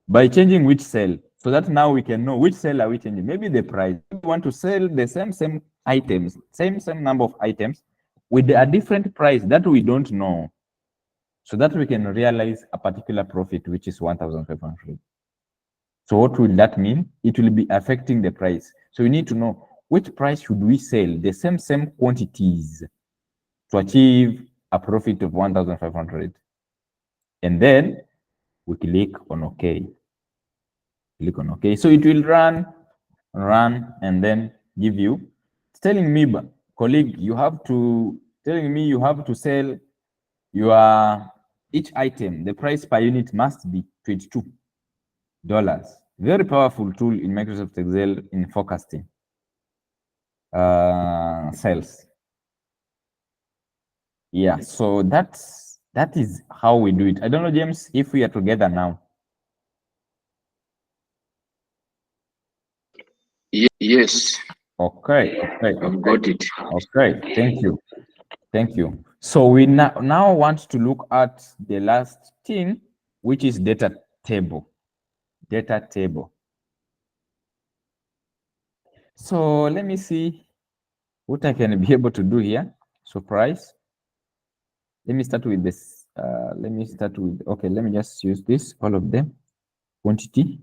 By changing which cell, so that now we can know which cell are we changing. Maybe the price. We want to sell the same items, same number of items with a different price that we don't know, so that we can realize a particular profit, which is 1,500. So what will that mean? It will be affecting the price. So we need to know which price should we sell the same quantities to achieve a profit of 1,500. And then we click on OK. Click on OK. So it will run, and then give you. It's telling me, colleague, you have to sell your each item. The price per unit must be $22. Very powerful tool in Microsoft Excel in forecasting sales. Yeah, so that is how we do it. I don't know, James, if we are together now. Yes. Okay. I've got it. Okay, thank you. So we now want to look at the last thing, which is data table. So let me see what I can be able to do here. So price. Let me start with this. Okay, let me just use this, all of them. Quantity.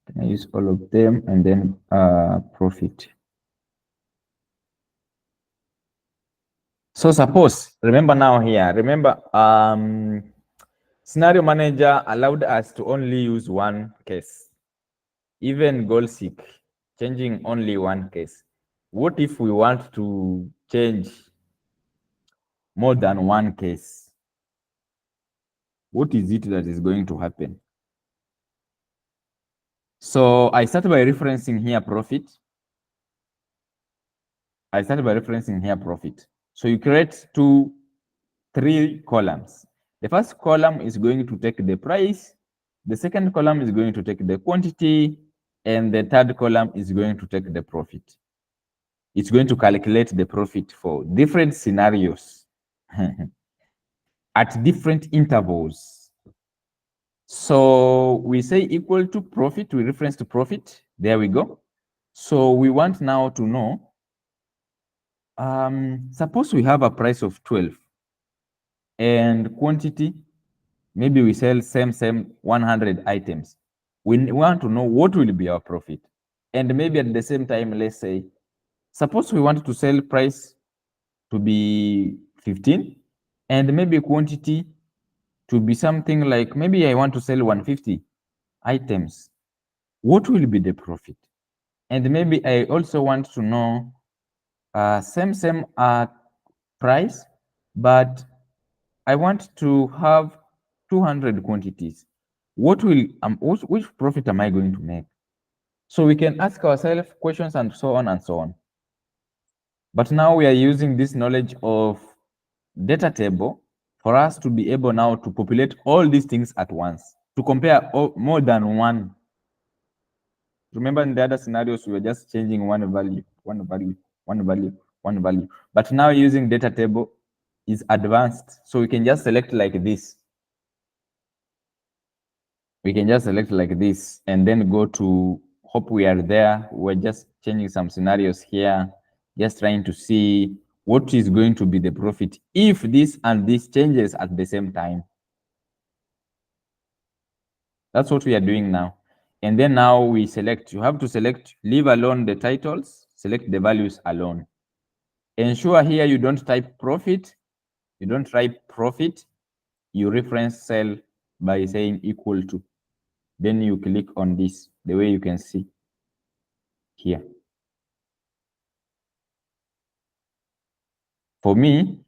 Can I use all of them? And then profit. So suppose, remember Scenario Manager allowed us to only use one case. Even goal seek, changing only one case. What if we want to change more than one case? What is it that is going to happen? So I start by referencing here profit. So you create 3 columns. The first column is going to take the price. The second column is going to take the quantity. And the third column is going to take the profit. It's going to calculate the profit for different scenarios at different intervals. So we say equal to profit, we reference to profit. There we go. So we want now to know, suppose we have a price of 12 and quantity, maybe we sell same 100 items. We want to know what will be our profit. And maybe at the same time, let's say, suppose we want to sell price to be 15 and maybe quantity to be something like, maybe I want to sell 150 items. What will be the profit? And maybe I also want to know same price, but I want to have 200 quantities. Which profit am I going to make? So we can ask ourselves questions and so on and so on. But now we are using this knowledge of data table for us to be able now to populate all these things at once, to compare more than one. Remember in the other scenarios, we were just changing one value. But now using data table is advanced. So we can just select like this. And then go to, hope we are there. We're just changing some scenarios here, just trying to see what is going to be the profit if this and this changes at the same time. That's what we are doing now. And then now we select, you have to select, leave alone the titles, select the values alone. Ensure here you don't type profit, you don't type profit, you reference cell by saying equal to. Then you click on this, the way you can see here. For me,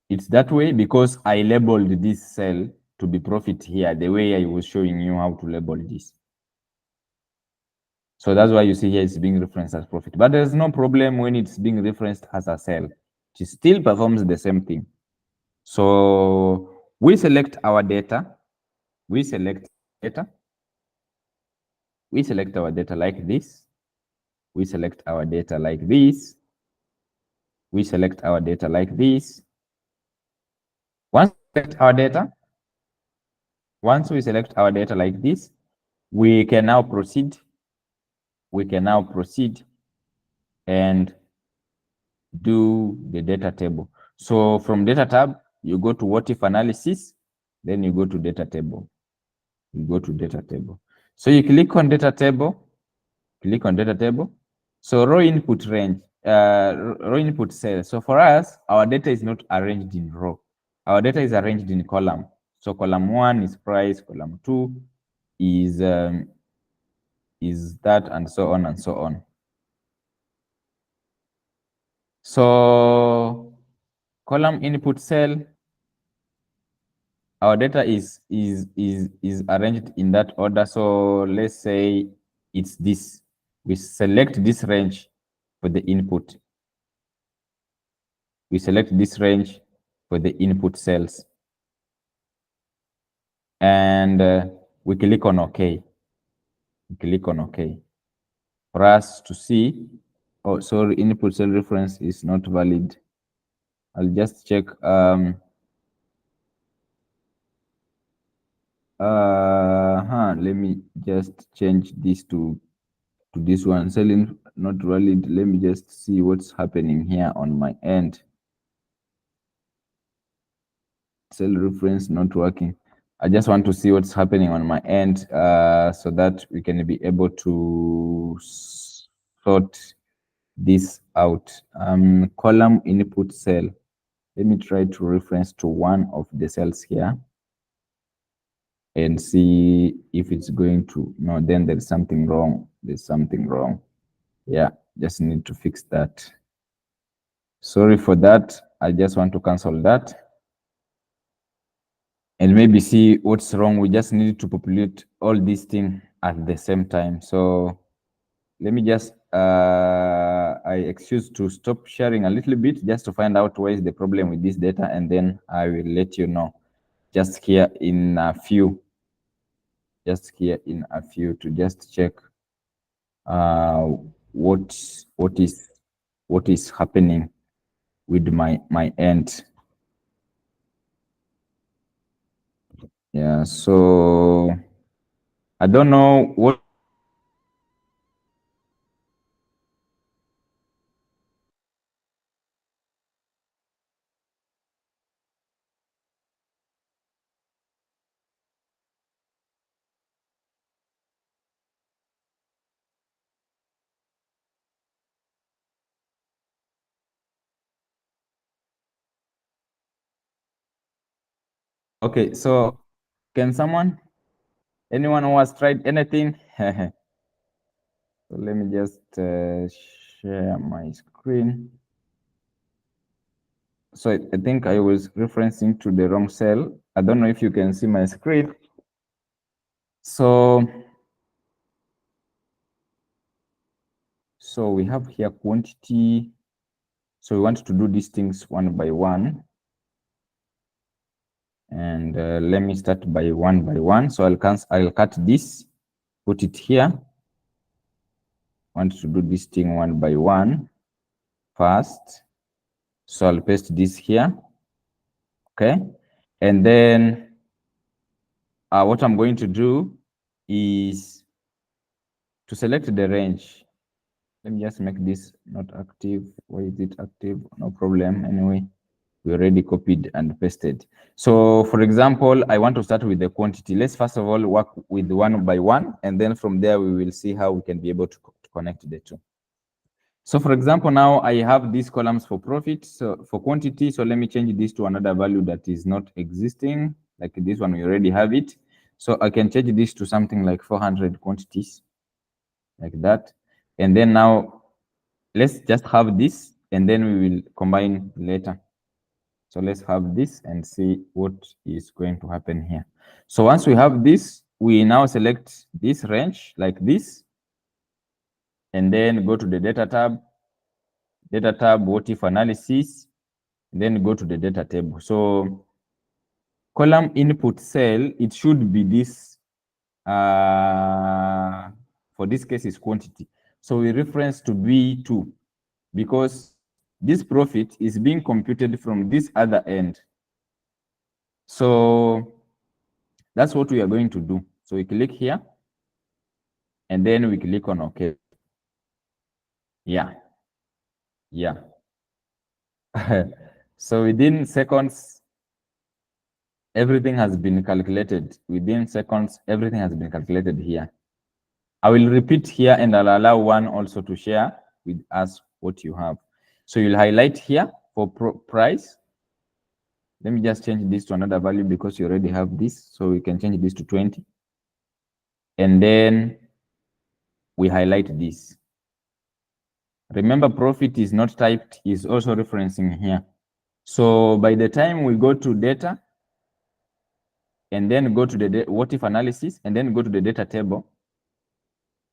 it's that way because I labeled this cell to be profit here, the way I was showing you how to label this. So that's why you see here it's being referenced as profit. But there's no problem when it's being referenced as a cell. It still performs the same thing. So we select our data. We select data. We select our data like this. We select our data like this. We select our data like this. Once we select our data, like this, we can now proceed. We can now proceed and do the data table. So from data tab, you go to what if analysis, then you go to data table. You go to data table. So you click on data table, click on data table. So row input range, row input cell. So for us, our data is not arranged in row. Our data is arranged in column. So column 1 is price, column 2 is that, and so on and so on. So column input cell, our data is arranged in that order. So let's say it's this. We select this range for the input. We select this range for the input cells. And we click on OK. We click on OK. For us to see, oh, sorry, input cell reference is not valid. I'll just check. Let me just change this to this one. Selling not valid. Let me just see what's happening here on my end. Cell reference not working. I just want to see what's happening on my end so that we can be able to sort this out. Column input cell. Let me try to reference to one of the cells here and see if it's going to, no, then there's something wrong. There's something wrong. Yeah, just need to fix that. Sorry for that. I just want to cancel that and maybe see what's wrong. We just need to populate all these things at the same time. So let me just, I excuse to stop sharing a little bit just to find out where is the problem with this data, and then I will let you know just here in a few, to just check what is happening with my end. Yeah, so I don't know what. Okay, so can anyone who has tried anything? So let me just share my screen. So I think I was referencing to the wrong cell. I don't know if you can see my screen. So we have here quantity. So we want to do these things one by one. And let me start by one. So I'll cut this, put it here. Want to do this thing one by one first. So I'll paste this here. Okay. And then what I'm going to do is to select the range. Let me just make this not active. Why is it active? No problem. Anyway, we already copied and pasted. So for example, I want to start with the quantity. Let's first of all work with one by one, and then from there we will see how we can be able to connect the two. So for example, now I have these columns for profit, so for quantity. So let me change this to another value that is not existing, like this one, we already have it. So I can change this to something like 400 quantities, like that. And then now let's just have this, and then we will combine later. So let's have this and see what is going to happen here. So once we have this, we now select this range like this, and then go to the data tab, what if analysis, then go to the data table. So column input cell, it should be this, for this case is quantity. So we reference to B2 because this profit is being computed from this other end. So that's what we are going to do. So we click here, and then we click on OK. Yeah. So within seconds, everything has been calculated. Within seconds, everything has been calculated here. I will repeat here, and I'll allow one also to share with us what you have. So you'll highlight here for price. Let me just change this to another value because you already have this. So we can change this to 20. And then we highlight this. Remember, profit is not typed, is also referencing here. So by the time we go to data, and then go to the what if analysis, and then go to the data table,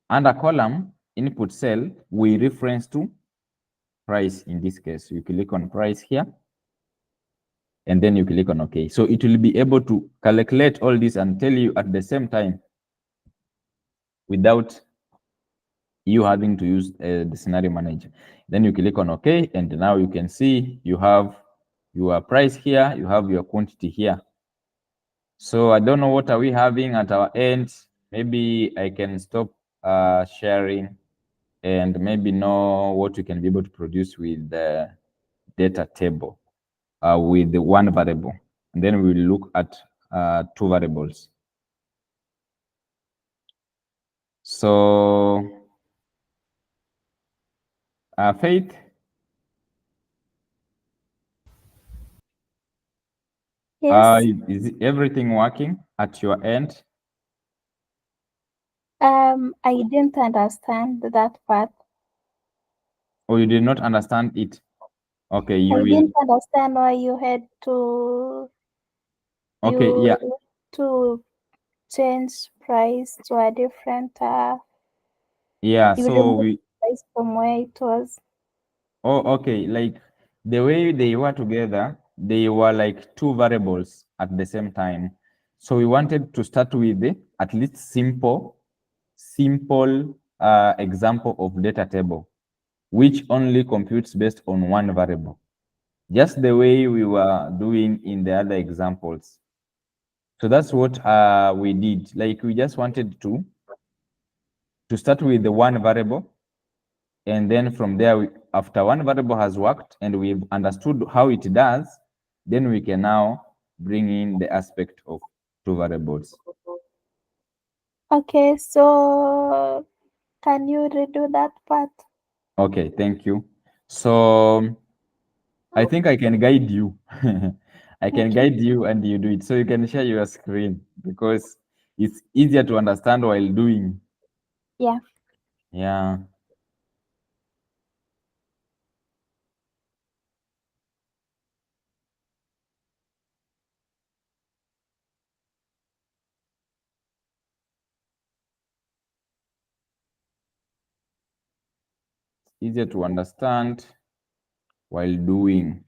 under column input cell, we reference to price in this case. You click on price here, and then you click on OK. So it will be able to calculate all this and tell you at the same time without you having to use the scenario manager. Then you click on OK, and now you can see you have your price here, you have your quantity here. So I don't know what are we having at our end. Maybe I can stop sharing and maybe know what we can be able to produce with the data table with the one variable. And then we'll look at two variables. So Faith? Yes. Is everything working at your end? I didn't understand that part. Or you did not understand it? Okay, you I will. didn't understand why you had to Okay, yeah. to change price to a different Yeah, you so remove we. price from where it was. Oh, okay. Like the way they were together, they were like two variables at the same time. So we wanted to start with at least simple example of data table, which only computes based on one variable, just the way we were doing in the other examples. So that's what we did. Like we just wanted to start with the one variable, and then from there, after one variable has worked and we've understood how it does, then we can now bring in the aspect of two variables. Okay, so can you redo that part? Okay, thank you. So I think I can guide you. I can guide you and you do it. So you can share your screen because it's easier to understand while doing. Yeah. Yeah. Easier to understand while doing.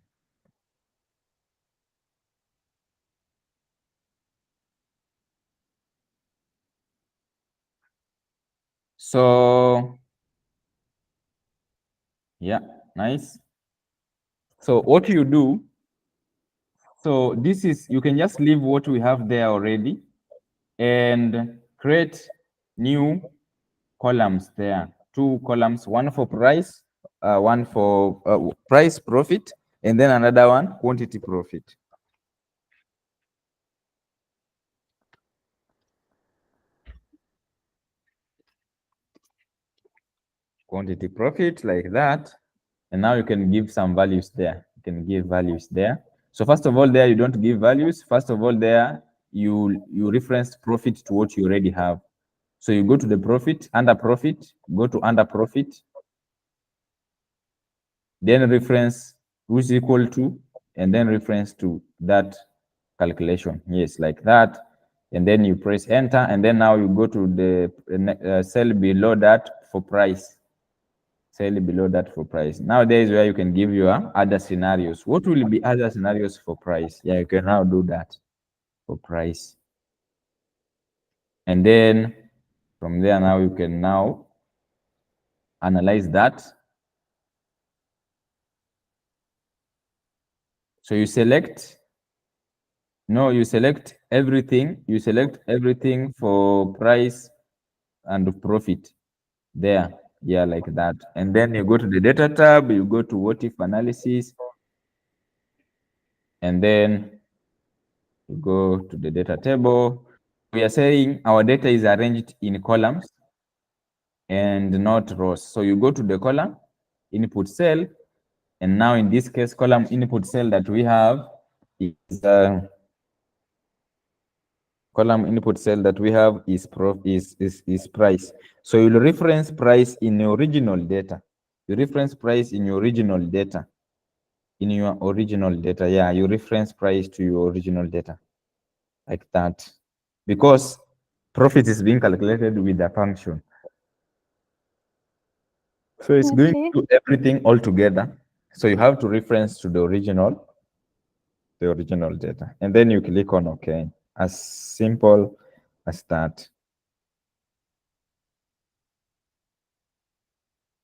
So yeah, nice. So what you do, so this is, you can just leave what we have there already and create new columns there. Two columns, one for price, one for price profit, And then another one, quantity profit. Quantity profit like that. And now you can give some values there. You can give values there. So first of all, there you don't give values. First of all, there you reference profit to what you already have. So you go to the profit, under profit, go to under profit, then reference which is equal to, and then reference to that calculation. Yes, like that. And then you press enter, and then now you go to the cell below that for price. Cell below that for price. Now there is where you can give your other scenarios. What will be other scenarios for price? Yeah, you can now do that for price. And then from there now you can now analyze that. So you select, no, you select everything. You select everything for price and profit there. Yeah, like that. And then you go to the data tab, you go to what if analysis, and then you go to the data table. We are saying our data is arranged in columns and not rows. So you go to the column input cell, and now in this case, column input cell that we have is column input cell that we have is price. So you'll reference price in your original data. You reference price in your original data. In your original data, yeah, you reference price to your original data, like that, because profit is being calculated with a function. So it's going Okay. to do everything all together. So you have to reference to the original data, and then you click on OK. As simple as that.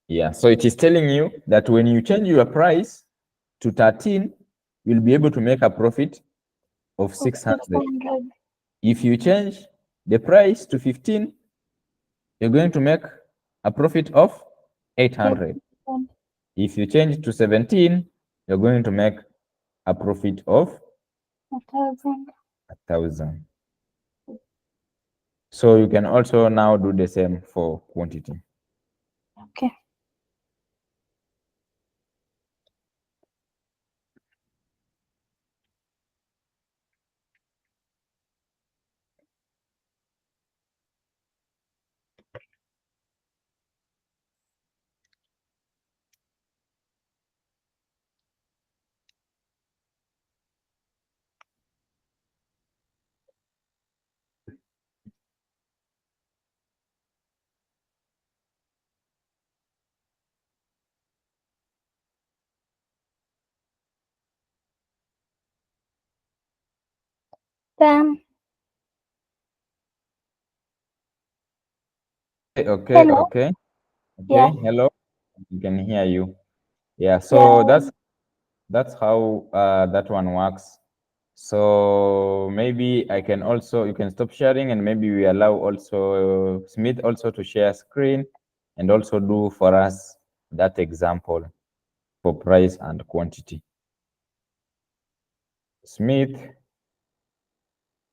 Yeah, so it is telling you that when you change your price to 13, you'll be able to make a profit of 600. 600. If you change the price to 15, you're going to make a profit of 800. If you change to 17, you're going to make a profit of 1,000. 1,000. So you can also now do the same for quantity. Okay. Done. Okay, Hello? okay, Yeah. hello. You can hear you. Yeah, so Yeah. that's how that one works. So maybe I can also, you can stop sharing, and maybe we allow also Smith also to share screen and also do for us that example for price and quantity. Smith,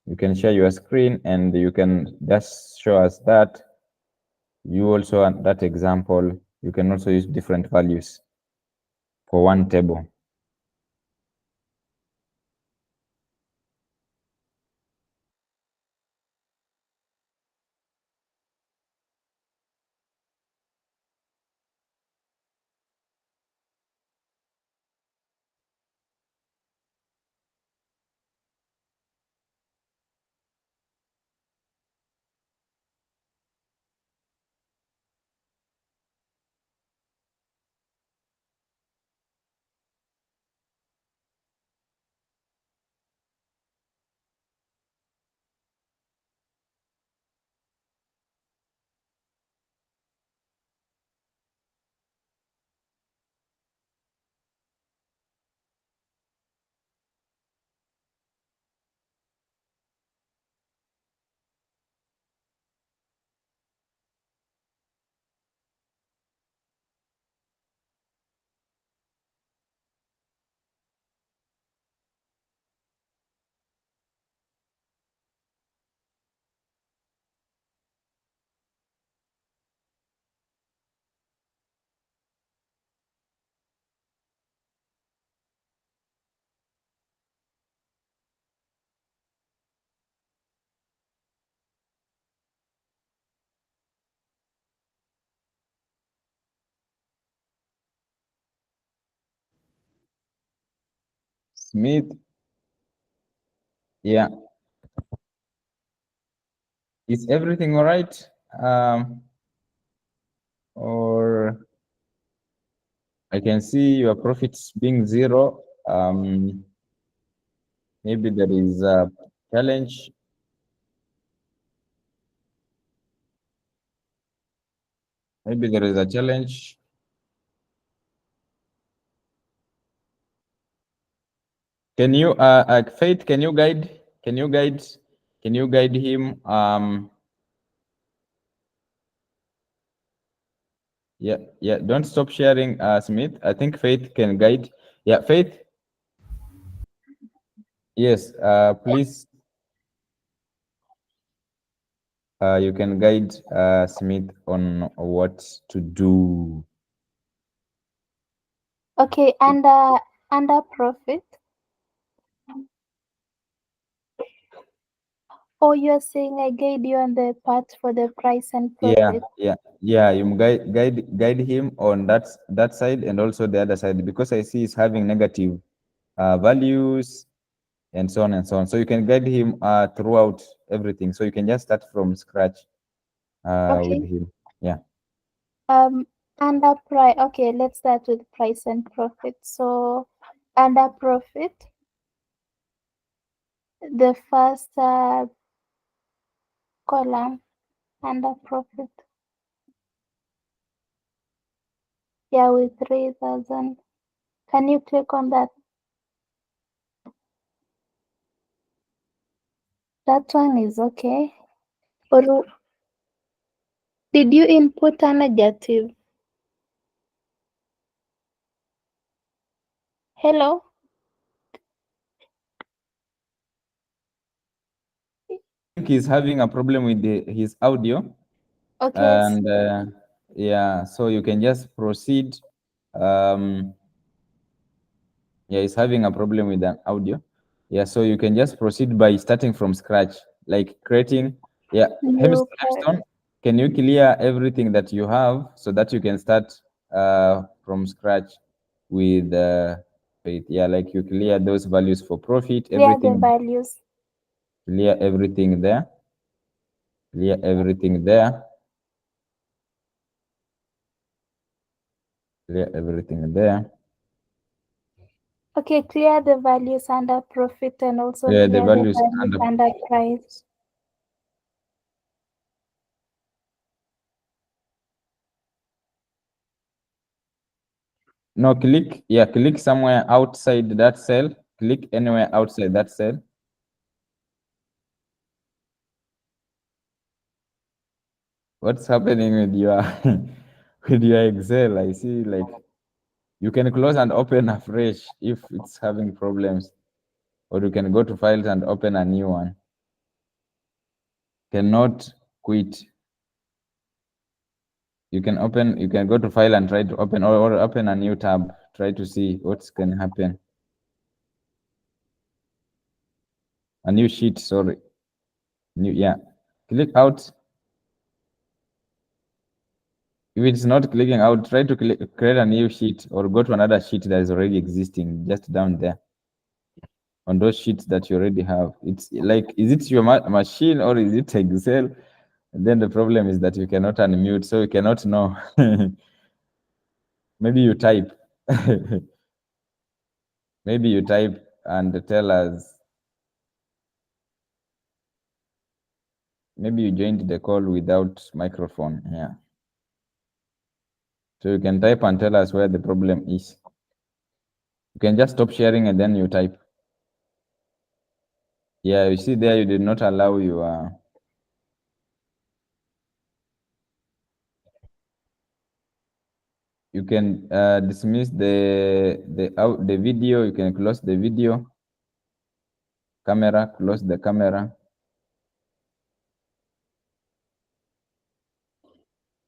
you can share your screen and you can just show us that. You also want that example, you can also use different values for one table. Smith. Yeah. Is everything all right? Or I can see your profits being 0. Maybe there is a challenge. Maybe there is a challenge. Can you, Faith? Can you guide? Can you guide? Can you guide him? Yeah. Don't stop sharing, Smith. I think Faith can guide. Yeah, Faith. Yes. Please. You can guide Smith on what to do. Okay, under profit. Oh, you're saying I guide you on the part for the price and profit. Yeah. You guide him on that side and also the other side, because I see he's having negative values and so on and so on. So you can guide him throughout everything. So you can just start from scratch with Okay. him. Yeah. Under price. Okay, let's start with price and profit. So under profit, the first column under profit. Yeah, with 3,000. Can you click on that? That one is okay. Or did you input a negative? Hello? I think he's having a problem with his audio. Okay. And yeah, so you can just proceed. Yeah, he's having a problem with an audio. Yeah, so you can just proceed by starting from scratch, like creating. Yeah, New Hemstone, can you clear everything that you have so that you can start from scratch with Faith? Yeah, like you clear those values for profit, clear the everything, values. clear everything there, clear everything there, clear everything there. Okay, clear the values under profit and also Yeah, clear the values under price. No, click somewhere outside that cell. Click anywhere outside that cell. What's happening with your with your Excel? I see, like, you can close and open afresh if it's having problems, or you can go to files and open a new one. Cannot quit. You can go to file and try to open, or open a new tab. Try to see what can happen. A new sheet, sorry. Yeah. Click out. If it's not clicking out, try to create a new sheet or go to another sheet that is already existing just down there on those sheets that you already have. It's like, is it your machine or is it Excel? And then the problem is that you cannot unmute, so you cannot know. Maybe you type. Maybe you type and tell us. Maybe you joined the call without microphone. Yeah. So you can type and tell us where the problem is. You can just stop sharing and then you type. Yeah, you see there, you did not allow your. You can dismiss the video. You can close the video. Camera, close the camera.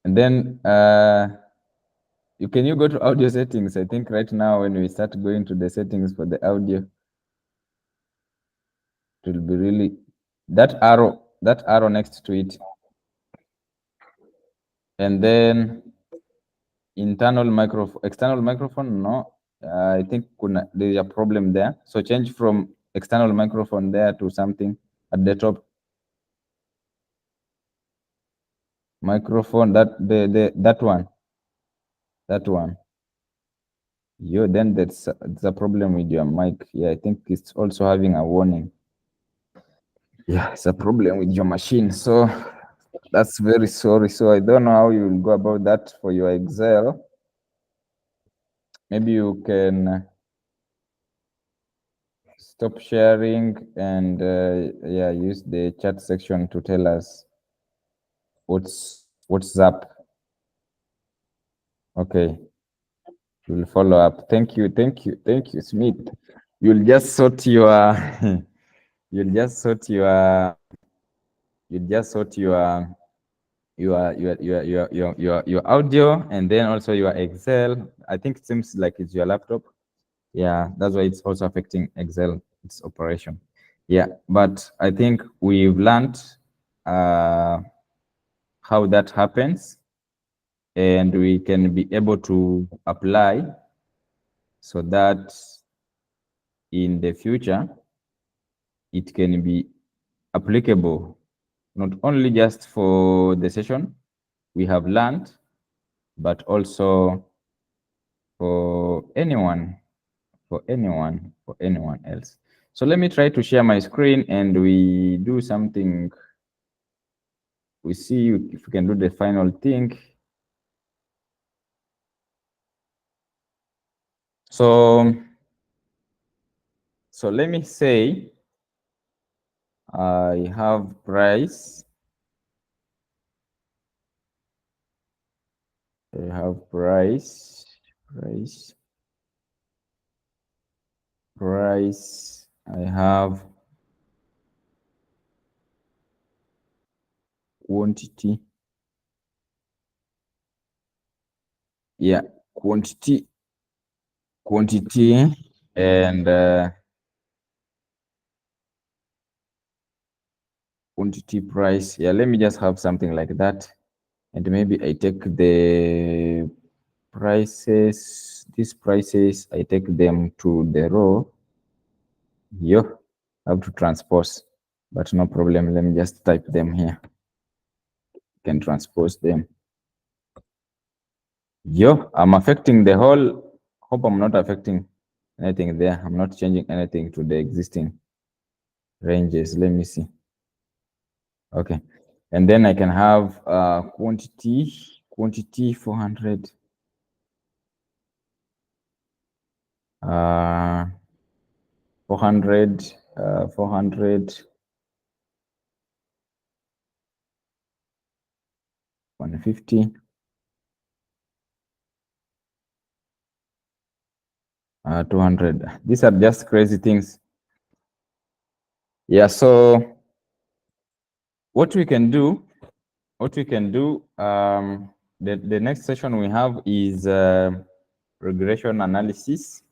And then you go to audio settings. I think right now when we start going to the settings for the audio, it will be really that arrow next to it. And then external microphone, no. I think there's a problem there. So change from external microphone there to something at the top. Microphone, that one. That one. Then there's a problem with your mic. Yeah, I think it's also having a warning. Yeah, it's a problem with your machine. So that's very sorry. So I don't know how you will go about that for your Excel. Maybe you can stop sharing and yeah, use the chat section to tell us what's up. Okay, we'll follow up. Thank you, Smith. You'll just sort your you'll just sort your your audio and then also your Excel. I think it seems like it's your laptop. Yeah, that's why it's also affecting Excel, its operation. Yeah, but I think we've learned how that happens, and we can be able to apply so that in the future it can be applicable not only just for the session we have learned, but also for anyone else. So let me try to share my screen and we do something. We see if we can do the final thing. So let me say I have price. I have price. I have quantity. Yeah, quantity and quantity price. Yeah, let me just have something like that. And maybe I take the prices, these prices, I take them to the row. Yo, I have to transpose, but no problem. Let me just type them here. Can transpose them. Yo, I'm affecting the whole. Hope I'm not affecting anything there. I'm not changing anything to the existing ranges. Let me see. Okay, and then I can have quantity 400. 400, 150, 200. These are just crazy things. Yeah, so what we can do, the next session we have is regression analysis.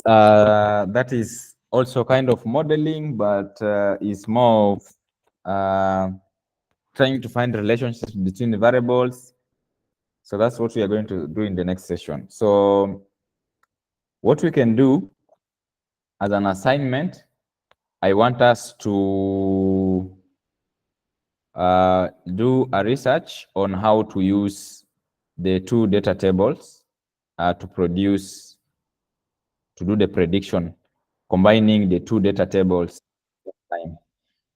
That is also kind of modeling, but is more of trying to find relationships between the variables. So that's what we are going to do in the next session. So what we can do as an assignment, I want us to do a research on how to use the two data tables to do the prediction, combining the two data tables.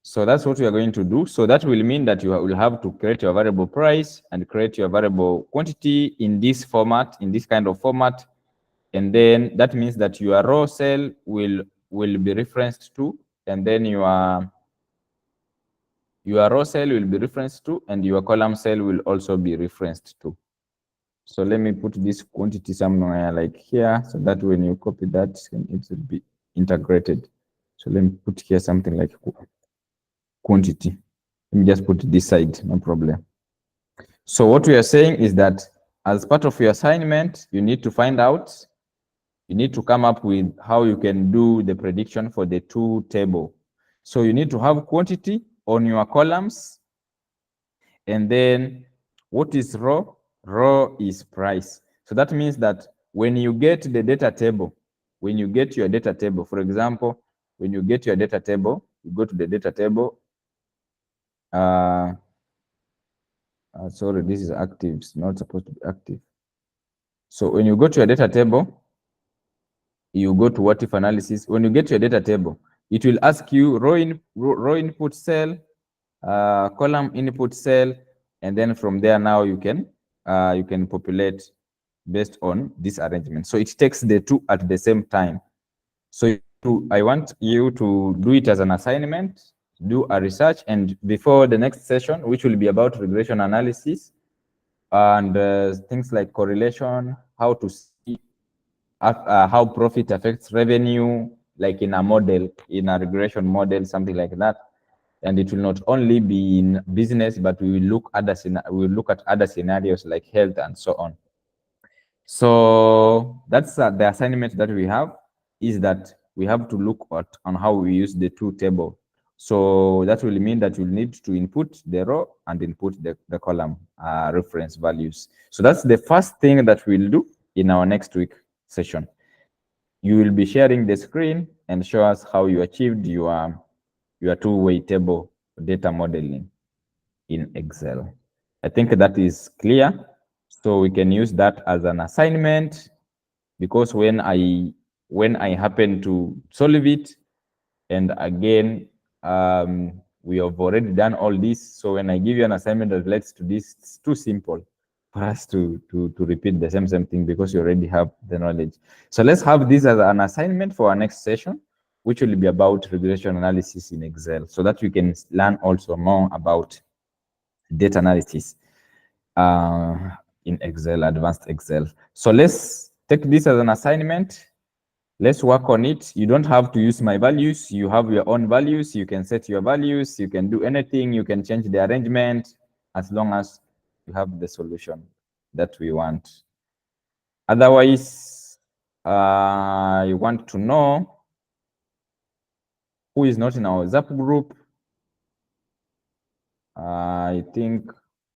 So that's what we are going to do. So that will mean that you will have to create your variable price and create your variable quantity in this format, in this kind of format. And then that means that your row cell will be referenced to, and then your row cell will be referenced to, and your column cell will also be referenced to. So let me put this quantity somewhere like here, so that when you copy that, it will be integrated. So let me put here something like quantity. Let me just put this side, no problem. So what we are saying is that as part of your assignment, you need to find out, you need to come up with how you can do the prediction for the two table. So you need to have quantity on your columns. And then what is row? Row is price. So that means that when you get the data table, when you get your data table, for example, when you get your data table, you go to the data table. Sorry, this is active. It's not supposed to be active. So when you go to your data table, you go to what if analysis. When you get to your data table, it will ask you row input cell, column input cell, and then from there now you can populate based on this arrangement. So it takes the two at the same time. So I want you to do it as an assignment, do a research, and before the next session, which will be about regression analysis and things like correlation, how to see how profit affects revenue, like in a model, in a regression model, something like that. And it will not only be in business, but we will look at other scenarios like health and so on. So that's the assignment that we have, is that we have to look at on how we use the two table. So that will mean that you'll need to input the row and input the column reference values. So that's the first thing that we'll do in our next week session. You will be sharing the screen and show us how you achieved your two-way table data modeling in Excel. I think that is clear. So we can use that as an assignment, because when I happen to solve it, and again, we have already done all this. So when I give you an assignment that relates to this, it's too simple for us to repeat the same thing, because you already have the knowledge. So let's have this as an assignment for our next session, which will be about regression analysis in Excel, so that we can learn also more about data analysis in Excel, advanced Excel. So let's take this as an assignment. Let's work on it. You don't have to use my values. You have your own values. You can set your values. You can do anything. You can change the arrangement as long as you have the solution that we want. Otherwise, you want to know who is not in our WhatsApp group. I think